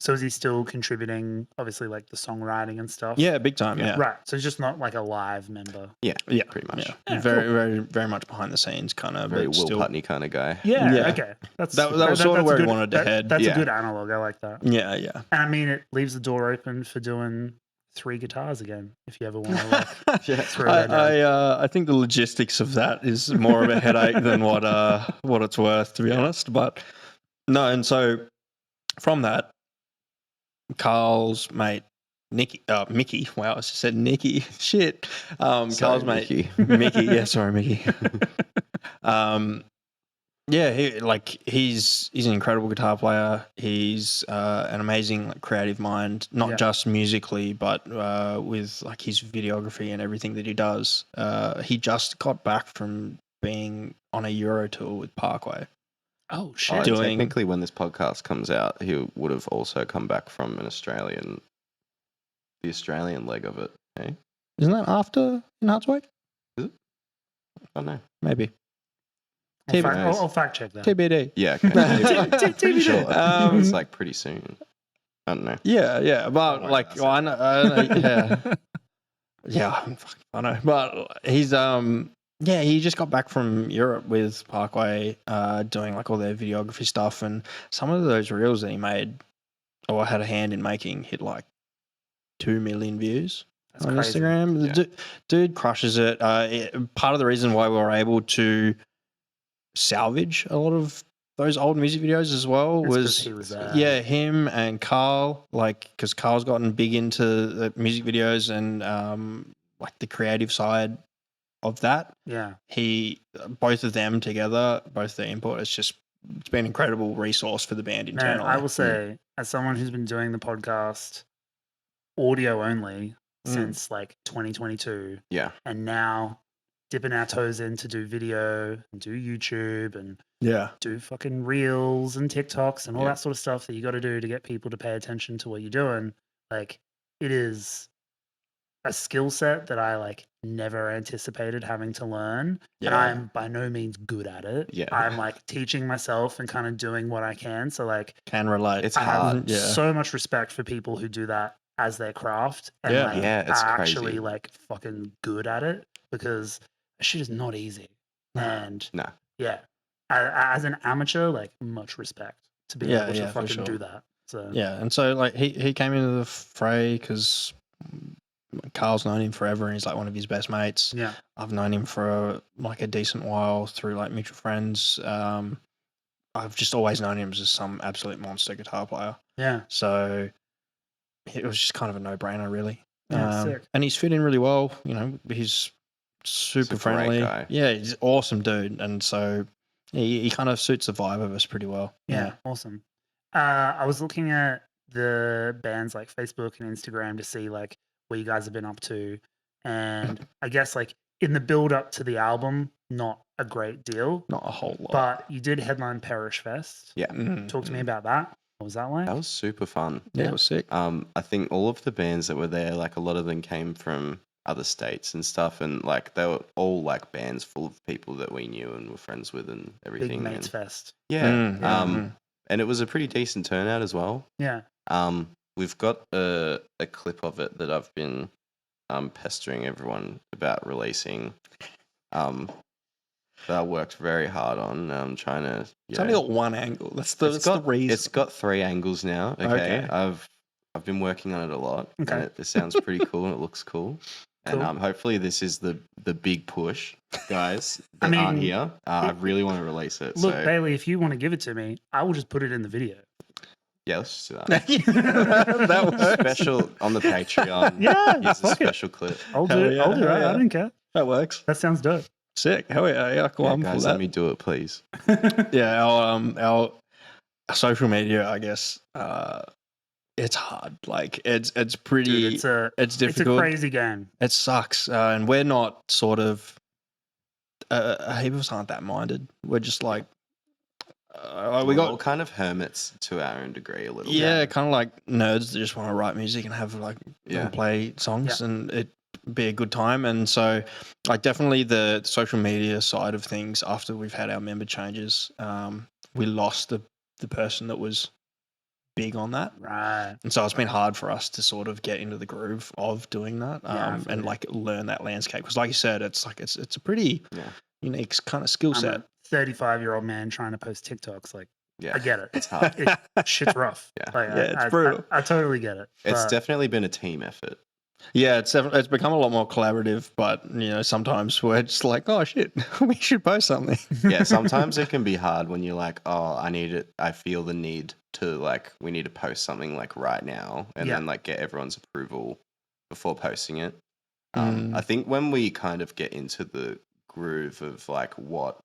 So is he still contributing, obviously, like the songwriting and stuff? yeah, big time. Yeah, Right. So he's just not like a live member. Yeah, yeah, pretty much. yeah. Yeah, Very much behind the scenes, kind of. Very but Will still, Putney kind of guy. Yeah. Yeah. Okay. That was sort of where a he good- wanted to head. That's Yeah. a good analog. I like that. yeah. And I mean, it leaves the door open for doing 3 guitars again, if you ever want to. Like, Yeah. throw that down. I think the logistics of that is more of a headache than what it's worth, to be honest. But no, and so from that, Carl's mate Mickey. Wow, I just said Nicky. Shit. Carl's mate Mickey. Mickey. Yeah, sorry, Mickey. Yeah, he's an incredible guitar player. He's an amazing like, creative mind, not Yeah. just musically, but with like his videography and everything that he does. He just got back from being on a Euro tour with Parkway. Oh, Oh, shit. doing- technically, when this podcast comes out, he would have also come back from the Australian leg of it. Eh? Isn't that after In Heart's Wake? I don't know. Maybe. I'll fact check that. TBD. Yeah, okay. TBD. Sure. Um, It's like pretty soon. I don't know. Yeah, but Don't worry like, about well, I know, yeah, yeah, I know, but he's he just got back from Europe with Parkway, doing like all their videography stuff, and some of those reels that he made or had a hand in making hit like 2 million views That's on crazy. Instagram. Yeah. The dude crushes it. Part of the reason why we were able to salvage a lot of those old music videos as well It's 'cause was he was there. yeah, him and Carl, like, because Carl's gotten big into the music videos and like the creative side of that. Yeah. Both of them together, both their input, it's been an incredible resource for the band Man, internally. I will say, as someone who's been doing the podcast audio only since like 2022, Yeah. and now dipping our toes in to do video and do YouTube and Yeah. do fucking reels and TikToks and all Yeah. that sort of stuff that you got to do to get people to pay attention to what you're doing. Like, it is a skill set that I like never anticipated having to learn. And Yeah. I'm by no means good at it. Yeah. I'm like teaching myself and kind of doing what I can. So like Can relate. It's I have hard. Yeah. so much respect for people who do that as their craft and Yeah. like Yeah, it's are crazy. actually like fucking good at it, because shit is not easy. And No. yeah, as an amateur, like much respect to be Yeah, able to yeah, for fucking sure. do that. So Yeah, and so like he came into the fray because Carl's known him forever, and he's like one of his best mates. yeah, I've known him for like a decent while through like mutual friends. I've just always known him as some absolute monster guitar player. yeah, So it was just kind of a no-brainer, really. Yeah, sick. And he's fit in really well. You know, he's super He's a great friendly. guy. Yeah, he's an awesome dude, and so he kind of suits the vibe of us pretty well. yeah, awesome. I was looking at the band's like Facebook and Instagram to see like what you guys have been up to, and I guess like in the build up to the album, not a great deal, Not a whole lot. but you did headline Perish Fest. Yeah. Talk to me about that. What was that like? That was super fun. Yeah, it was sick. I think all of the bands that were there, like a lot of them came from other states and stuff, and like they were all like bands full of people that we knew and were friends with and everything. Big Mates and, Fest. yeah. And it was a pretty decent turnout as well. Yeah. We've got a clip of it that I've been pestering everyone about releasing. That I worked very hard on. I'm trying to. It's only got one angle. That's the reason. It's got 3 angles now. Okay. I've been working on it a lot. Okay. And it sounds pretty cool and it looks cool. And Cool. hopefully this is the big push, guys that aren't mean, here. I really want to release it. Look, so Bailey, if you want to give it to me, I will just put it in the video. yeah, let's just do that. that works. Special on the Patreon. Yeah, Here's a fuck it. special clip. I'll do Hell it. yeah, I'll do it. hell I yeah. don't care. That works. That sounds dope. Sick. Hell yeah. Yeah, cool. Yeah, I'm for guys, that. let me do it, please. Yeah, our social media, I guess, it's hard. Like it's pretty. Dude, it's it's a difficult. crazy game. It sucks, and we're not sort of. A heap of us aren't that minded. We're just like. We We're all got kind of hermits to our own degree a little yeah, bit. kind of like nerds that just want to write music and have like and play songs and it be a good time. And so, like, definitely the social media side of things. After we've had our member changes, we lost the person that was big on that, Right. and so it's been hard for us to sort of get into the groove of doing that and like learn that landscape. Because, like you said, it's like it's a pretty unique kind of skill I'm set. a 35-year-old man trying to post TikToks. Like, Yeah, I get it. it's hard. Shit's rough. Yeah. Like, Yeah, it's brutal. I totally get it. It's but- definitely been a team effort. Yeah, it's become a lot more collaborative, but you know, sometimes we're just like, oh shit, we should post something. Yeah, sometimes it can be hard when you're like, oh, I feel the need to like, we need to post something like right now, and then like get everyone's approval before posting it. I think when we kind of get into the groove of like what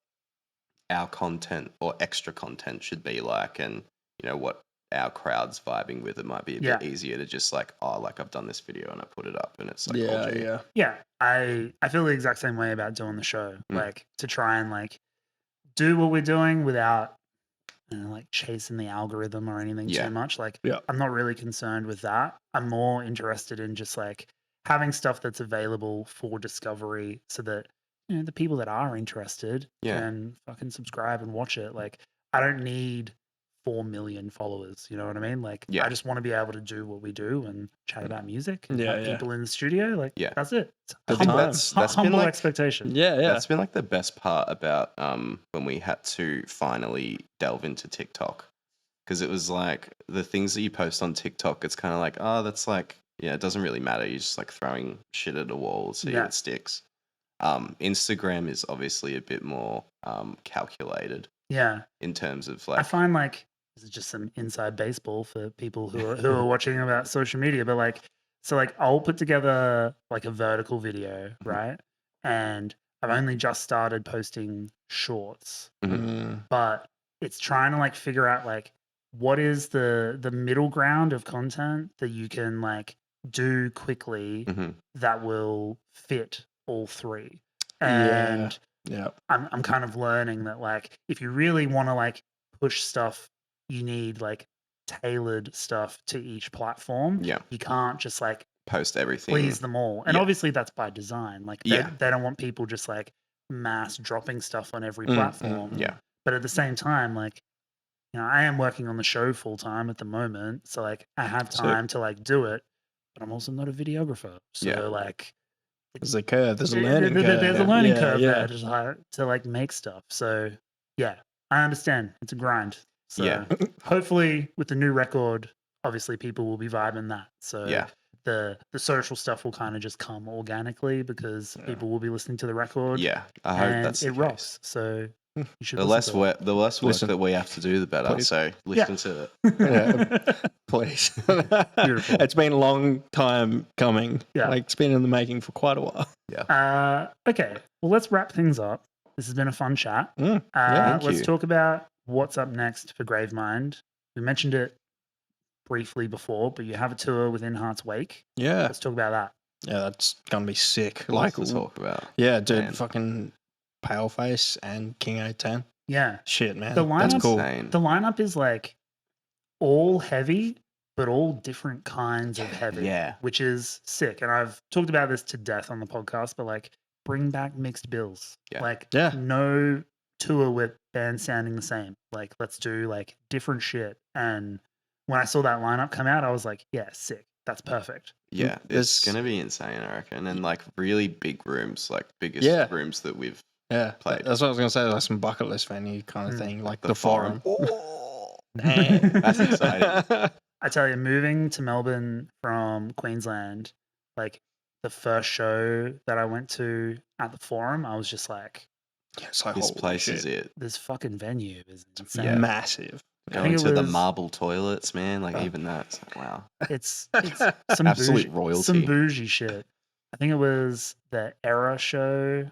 our content or extra content should be like, and you know what our crowd's vibing with, it might be a bit easier to just like, oh, like I've done this video and I put it up and it's like, yeah. I feel the exact same way about doing the show. Like, to try and like do what we're doing without like chasing the algorithm or anything too much. Like, I'm not really concerned with that. I'm more interested in just like having stuff that's available for discovery, so that you know the people that are interested can fucking subscribe and watch it. Like, I don't need 4 million followers, you know what I mean? Like, I just want to be able to do what we do and chat about music and have people in the studio. Like, that's it. I think that's humble been like expectation. Yeah. That's been like the best part about when we had to finally delve into TikTok, because it was like the things that you post on TikTok, it's kind of like, oh, that's like Yeah, it doesn't really matter. You're just like throwing shit at a wall, see Yeah. what sticks. Instagram is obviously a bit more calculated Yeah. in terms of I like, find like this is just some inside baseball for people who are watching about social media, but like so like I'll put together like a vertical video, right? And I've only just started posting shorts, but it's trying to like figure out like what is the middle ground of content that you can like do quickly that will fit all three. And Yeah. I'm kind of learning that like if you really want to like push stuff, you need like tailored stuff to each platform. Yeah. You can't just like post everything. please them all. And Yeah. obviously that's by design. Like they don't want people just like mass dropping stuff on every platform. Yeah. But at the same time, like, you know, I am working on the show full time at the moment. So like I have time to like do it, but I'm also not a videographer. So Yeah. like There's a curve. There's a learning curve. there's a learning Yeah, curve yeah. there to like make stuff. So yeah, I understand. It's a grind. So Yeah. hopefully with the new record, obviously people will be vibing that. So Yeah. the social stuff will kind of just come organically because people will be listening to the record. Yeah. I hope and that's the it case. rocks. So you should The listen less to work, the less work Listen. that we have to do, the better. Please. So listen to it. it. Please. Beautiful. It's been a long time coming. Yeah. Like it's been in the making for quite a while. Okay, well let's wrap things up. This has been a fun chat. thank Let's you. talk about what's up next for Gravemind. We mentioned it briefly before, but you have a tour within Heart's Wake. Yeah. Let's talk about that. Yeah, that's gonna be sick. Like Like to talk about. yeah, dude, Man. fucking Paleface and King A10. Yeah. Shit, man. The That's lineup- cool. Insane. The lineup is like all heavy, but all different kinds of heavy. Yeah. Which is sick. And I've talked about this to death on the podcast, but like bring back mixed bills. Yeah. Like Yeah. no tour with bands sounding the same. Like let's do like different shit. And when I saw that lineup come out, I was like, yeah, sick. That's perfect. Yeah, There's- it's gonna be insane, I reckon, and like really big rooms, like biggest Yeah. rooms that we've Yeah. played. That's what I was gonna say, like some bucket list venue kind of thing. Like the forum. Oh, Damn. that's exciting. I tell you, moving to Melbourne from Queensland, like the first show that I went to at the Forum, I was just like, It's like This holy place shit. is it. this fucking venue is insane. Yeah. Massive. I think Going it to the was- marble toilets, man. Like Oh. even that, it's like, wow. It's some Absolute bougie, royalty. some bougie shit. I think it was the Era show.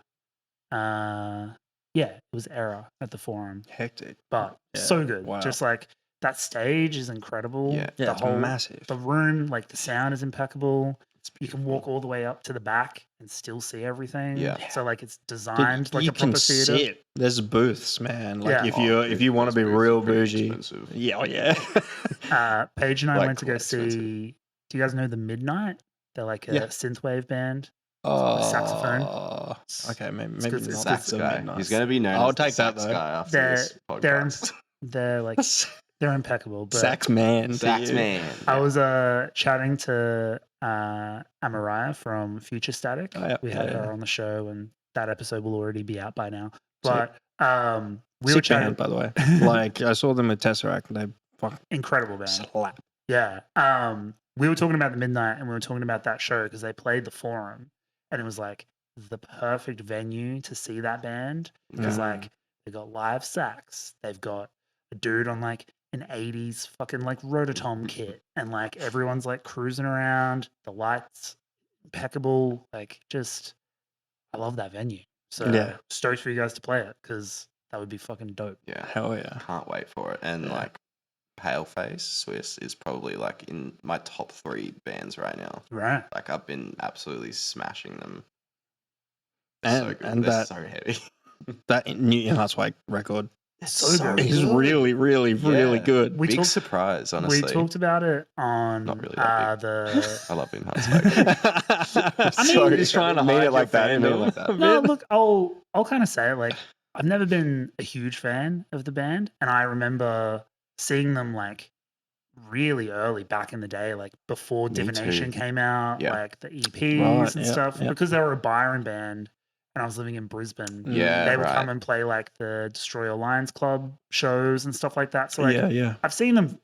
Yeah, it was Era at the Forum, Hectic. but Yeah, so good. wow. Just like that stage is incredible. Yeah. Yeah, the it's whole massive. the room, like the sound is impeccable. It's You can beautiful. walk all the way up to the back and still see everything. Yeah. So like it's Dude, designed like you a proper can theater. sit. There's booths, man. Like Yeah. if you Oh, if you want to those be booths are real pretty bougie. expensive. Yeah, oh, yeah. Paige and I Like, went to go quite expensive. see. Do you guys know the Midnight? They're like a Yeah. synthwave band. Oh, saxophone. Okay, maybe It's maybe good- it's not good Sax the guy. Midnights. He's gonna be known I'll as the take that, sax though. guy after They're this they're podcast. they're like they're impeccable. But Sax man. to Sax you. man. I was chatting to Amariah from Future Static. Oh, yeah. We had Yeah, her yeah. on the show, and that episode will already be out by now. Sick. But we were Sick chatting. band, by the way. Like I saw them at Tesseract and they fucking Incredible band. slap. Yeah. We were talking about the Midnight, and we were talking about that show because they played the Forum, and it was like the perfect venue to see that band because like they got live sax, they've got a dude on like an 80s fucking like Rototom kit, and like everyone's like cruising around, the lights impeccable, like just I love that venue. So Yeah. stoked for you guys to play it because that would be fucking dope. Yeah. Hell yeah. Can't wait for it. And Yeah. like Paleface Swiss is probably like in my top 3 bands right now. Right. Like I've been absolutely smashing them. And so good. and They're that so heavy. that new Heart's Wake record So good. is really, really, really Yeah. good. We Big talked- surprise, honestly. We talked about it on Not really that the I love In Heart's Wake. I mean- Sorry, He's trying to mean hide it your like that, mean it like fandom that. a No, bit. look, I'll kind of say it. Like, I've never been a huge fan of the band, and I remember seeing them like really early back in the day, like before Me Divination too. came out, Yeah. like the EPs Right, and yeah, stuff. yeah. Because they were a Byron band, and I was living in Brisbane. Yeah, They would right. come and play like the Destroy Your Lions Club shows and stuff like that. So like, yeah. I've seen them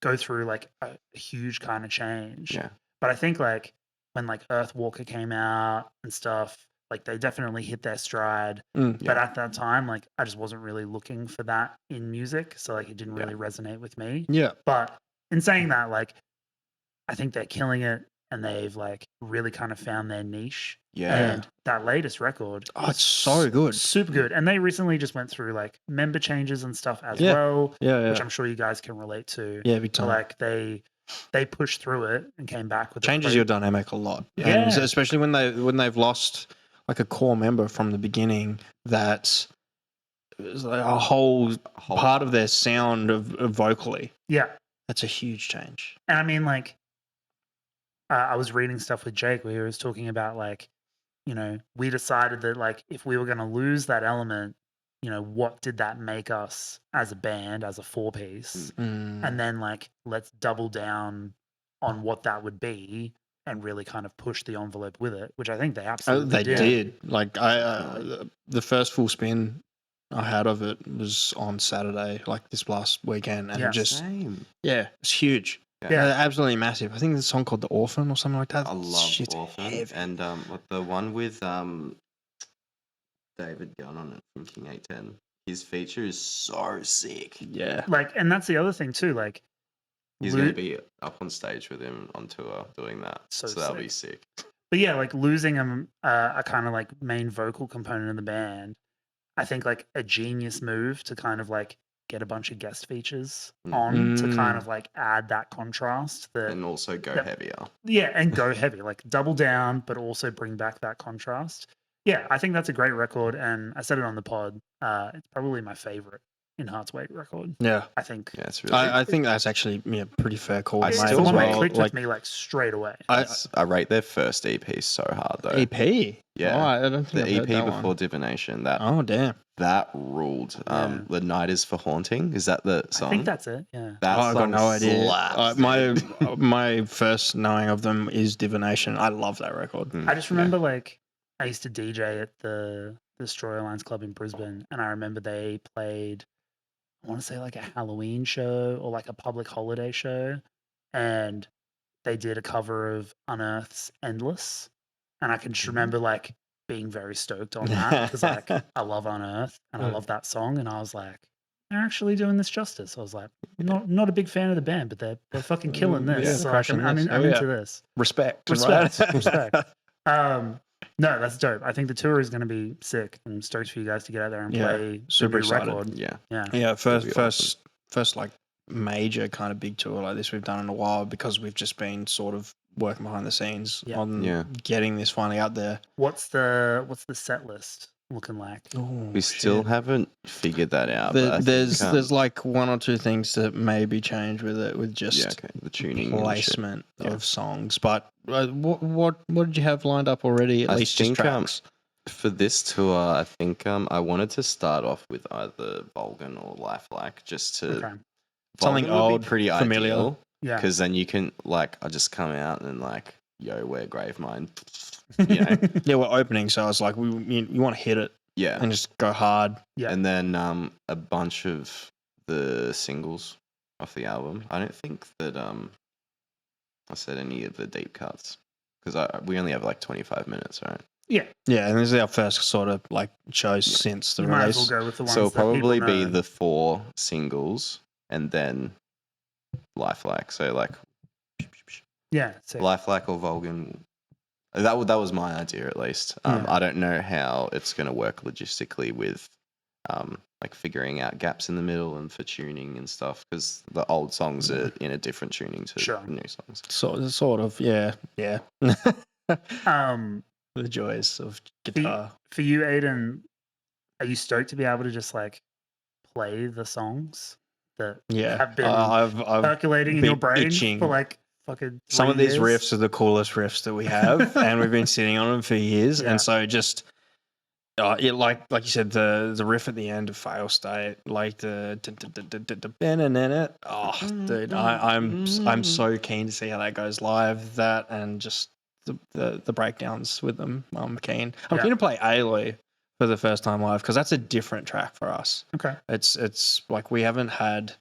go through like a huge kind of change. Yeah. But I think like when like Earthwalker came out and stuff, like they definitely hit their stride. But Yeah. at that time, like I just wasn't really looking for that in music, so like it didn't Yeah. really resonate with me. Yeah. But in saying that, like I think they're killing it, and they've like really kind of found their niche. Yeah. And that latest record, Oh, it's so good. super good. And they recently just went through like member changes and stuff as Yeah. well, Yeah. which I'm sure you guys can relate to. Yeah, big But, time. like they pushed through it and came back with Changes your dynamic a lot. Yeah. And especially when they've lost like a core member from the beginning, that is like a whole part of their sound of vocally. Yeah. That's a huge change. And I mean, like, I was reading stuff with Jake where he was talking about, like, you know, we decided that, like, if we were going to lose that element, you know, what did that make us as a band, as a 4-piece? And then, like, let's double down on what that would be and really kind of push the envelope with it, which I think they absolutely did. Like, the first full spin I had of it was on Saturday, like this last weekend, and Same. it's huge. Yeah. Absolutely massive. I think there's a song called The Orphan or something like that. I love Shit's Orphan. heavy. And the one with David Gunn on it from King 810. His feature is so sick. Yeah. Like, and that's the other thing too. Like, He's going to be up on stage with him on tour doing that. So that'll be sick. But yeah, like losing a kind of like main vocal component of the band, I think like a genius move to kind of like get a bunch of guest features on to kind of like add that contrast and also go heavier. Yeah, and go heavy, like double down, but also bring back that contrast. Yeah, I think that's a great record, and I said it on the pod. It's probably my favorite In Heart's Wake record. Yeah, I think. Yeah, it's really. I think that's actually pretty fair call. I It's still the one that rate- clicked with me like straight away. I rate their first EP so hard though. EP. Yeah. Oh, I don't think The I've heard EP that before one. Divination. Oh damn. That ruled. Yeah. The Night is for Haunting. Is that the song? I think that's it. Yeah. That I've got song no idea. slaps, dude. My first knowing of them is Divination. I love that record. I just remember like I used to DJ at the Destroyer Lines Club in Brisbane, and I remember they played, I want to say like a Halloween show or like a public holiday show, and they did a cover of Unearth's Endless, and I can just remember like being very stoked on that because like I love Unearth and I love that song, and I was like, they're actually doing this justice. I was like, not a big fan of the band, but they're fucking killing this. Yeah, so like, crushing I'm this. into this. Respect. Respect. Right? Respect. No, that's dope. I think the tour is going to be sick. I'm stoked for you guys to get out there and play super the new excited. record. Yeah. Yeah, That'd be first like major kind of big tour like this we've done in a while, because we've just been sort of working behind the scenes on getting this finally out there. What's the set list looking like? We still haven't figured that out. but There's like one or two things that maybe change with it, with just the tuning placement of songs. But what did you have lined up already? At least just tracks. For this tour, I think I wanted to start off with either Vulcan or Lifelike, just to Something Vulcan would old, be pretty familiar. ideal. Yeah. Because then you can like I just come out and like, yo, we're Gravemind. You know? Yeah, we're opening, so I was like, you want to hit it, and just go hard. Yeah. And then a bunch of the singles off the album. I don't think that I said any of the deep cuts because we only have like 25 minutes, right? Yeah. Yeah, and this is our first sort of like shows since the You might as release. well go with the ones So it'll that probably people be know. the 4 singles and then Lifelike. So like sick. Lifelike or Vulcan. That was my idea at least. I don't know how it's going to work logistically with like figuring out gaps in the middle and for tuning and stuff, because the old songs are in a different tuning to the new songs. Sort of, yeah. The joys of guitar. For you, Aden, are you stoked to be able to just like play the songs that have been I've percolating in your brain for like fucking 3 some of these years? riffs are the coolest riffs that we have, and we've been sitting on them for years. And so just like you said, the riff at the end of Fail State, like the dude, I'm so keen to see how that goes live. That and just the breakdowns with them. I'm keen to play Aloy for the first time live, because that's a different track for us. Okay. It's like we haven't had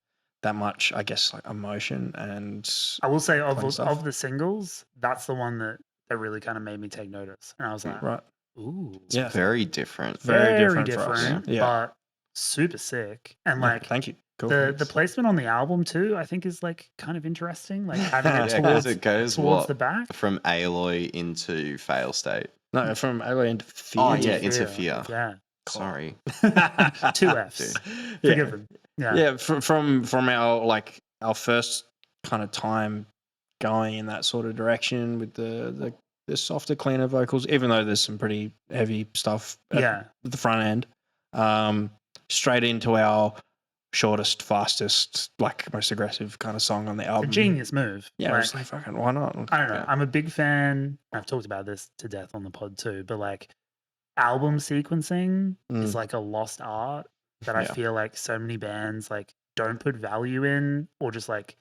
that much, I guess, like emotion and I will say fun stuff. of the singles, that's the one that really kind of made me take notice. And I was like, Right. ooh, It's Yeah. very different. Very very different for us. different, Yeah. but super sick. And Yeah, like thank you. Cool. the placement on the album too, I think is like kind of interesting. Like having it Yeah, 'cause towards it goes towards what? the back. From Aloy into fail state. No, from Aden into Fear. Oh, yeah, into Fear. Yeah. Sorry. 2 F's. Yeah. Forgive them. Yeah. Yeah, from our first kind of time going in that sort of direction with the softer, cleaner vocals, even though there's some pretty heavy stuff at the front end, straight into our shortest, fastest, like most aggressive kind of song on the A album. genius move. Yeah, Like, it's like fucking why not? I don't know. Yeah. I'm a big fan. I've talked about this to death on the pod too, but like album sequencing is like a lost art that I Yeah. feel like so many bands like don't put value in, or just like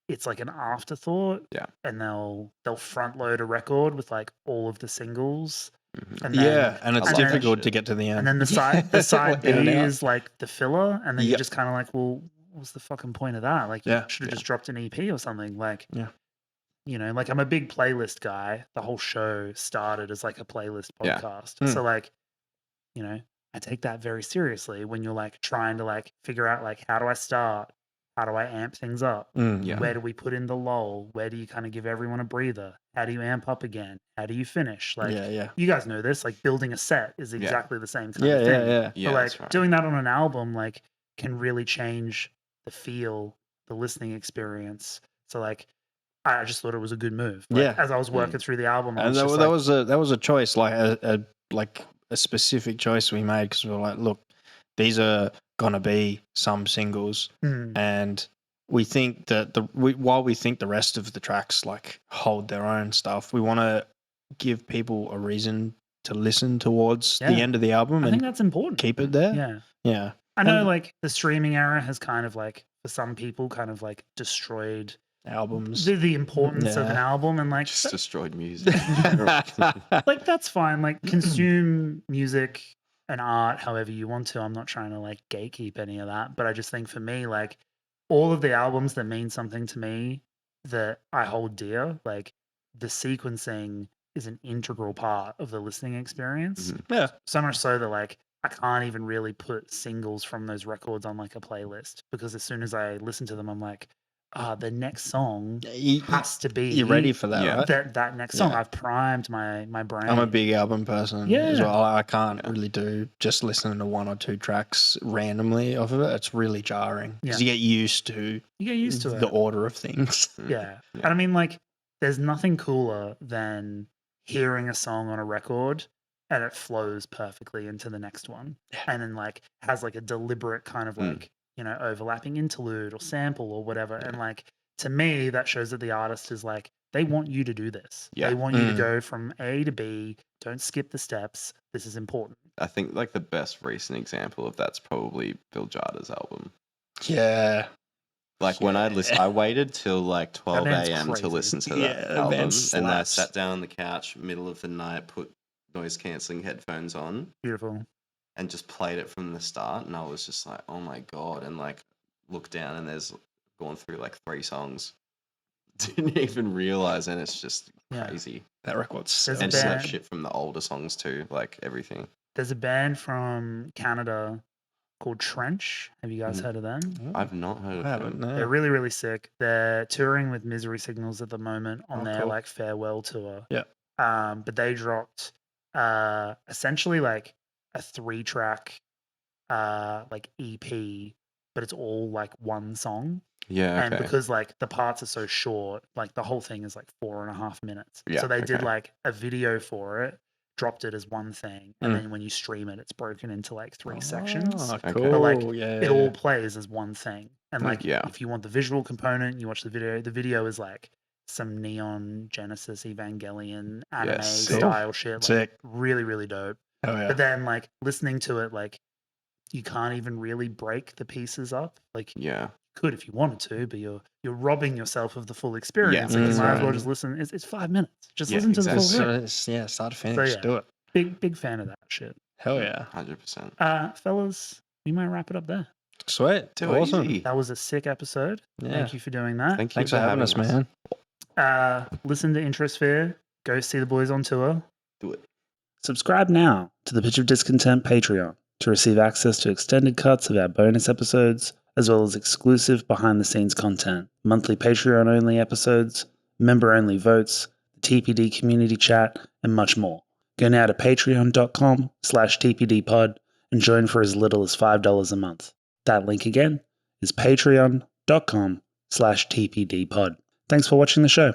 it's like an afterthought. Yeah. And they'll front load a record with like all of the singles. Mhm. And then, Yeah, and it's I love that difficult shit. to get to the end. and then the side B In and out. is like the filler, and then you're Yep. just kind of like, well, what's the fucking point of that? Like, you Yeah, should have yeah. just dropped an EP or something. Like, Yeah. you know, like I'm a big playlist guy. The whole show started as like a playlist Yeah. podcast. Mm. So like, you know, I take that very seriously when you're like trying to like figure out like, how do I start? How do I amp things up? Yeah. Where do we put in the lull? Where do you kind of give everyone a breather? How do you amp up again? How do you finish? Like, yeah. you guys know this, like building a set is exactly the same kind Yeah, of thing. yeah. Yeah, But like that's right. doing that on an album like can really change the feel, the listening experience. So like I just thought it was a good move. Like, Yeah. as I was working through the album, I And was that, just that was a choice, like a specific choice we made, because we were like, look, these are gonna be some singles, and we think that while we think the rest of the tracks like hold their own stuff, we want to give people a reason to listen towards the end of the album I think and that's important. keep it there. Yeah. Yeah. I know And- like the streaming era has kind of like, for some people, kind of like destroyed Albums. the importance of an Yeah. album, and like Just destroyed music. like that's fine. Like consume music and art however you want to. I'm not trying to like gatekeep any of that, but I just think for me, like all of the albums that mean something to me that I hold dear, like the sequencing is an integral part of the listening experience. Mhm. Yeah. So much so that like I can't even really put singles from those records on like a playlist, because as soon as I listen to them, I'm like, the next song has to be You're ready for that, Yeah. right? that next song. Yeah. I've primed my brain. I'm a big album person as Yeah. well. I can't Yeah. really do just listening to one or two tracks randomly off of it. It's really jarring because Yeah. you get used to You get used to the it. order of things. Yeah. And I mean, like, there's nothing cooler than hearing a song on a record and it flows perfectly into the next one. And then, like, has like a deliberate kind of like, you know, overlapping interlude or sample or whatever. And like, to me, that shows that the artist is like, they want you to do this. Yeah. They want you to Mm. go from A to B. Don't skip the steps. This is important. I think like the best recent example of that's probably Bill Jada's album. Yeah. Like when I listened, I waited till like 12 band's a.m. crazy. to listen to Yeah, that that album, band and I slaps. sat down on the couch, middle of the night, put noise cancelling headphones on, Beautiful. and just played it from the start. And I was just like, oh my god! And like looked down, and there's gone through like 3 songs. Didn't even realize, and it's just Yeah. crazy. That record's There's so a And sick. just like band- shit from the older songs too, like everything. There's a band from Canada called Trench. Have you guys Mhm. heard of them? I've not heard I of haven't. them. No. They're really, really sick. They're touring with Misery Signals at the moment on Oh, their cool. like farewell tour. Yeah. But they dropped essentially like a 3-track like EP, but it's all like one song. Yeah, And okay. because like the parts are so short, like the whole thing is like 4.5 minutes. Yeah, So they did okay. like a video for it, dropped it as one thing, and Mm. then when you stream it, it's broken into like 3 sections. Oh, Okay. cool. But, like, yeah, It all plays as one thing. And like Yeah. if you want the visual component, you watch the video is like some Neon Genesis Evangelion anime Yes. style shit. Like, Sick. really, really dope. Oh, yeah. But then like listening to it, like you can't even really break the pieces up. Like Yeah. could if you wanted to, but you're robbing yourself of the full experience. Yeah, Like, you that's might as well right. just listen. It's 5 minutes. Just Yeah, listen to the full exactly. thing. Yeah, start to finish. yeah. Do it. Big fan of that shit. Hell yeah. 100%. Fellas, we might wrap it up there. Sweet. Too Awesome. easy. That was a sick episode. Yeah. Thank you for doing that. Thank you Thanks for having us, man. Listen to Introsphere. Go see the boys on tour. Do it. Subscribe now to the Pitch of Discontent Patreon to receive access to extended cuts of our bonus episodes, as well as exclusive behind-the-scenes content, monthly Patreon-only episodes, member-only votes, the TPD community chat, and much more. Go now to patreon.com/tpdpod and join for as little as $5 a month. That link again is patreon.com/tpdpod. Thanks for watching the show.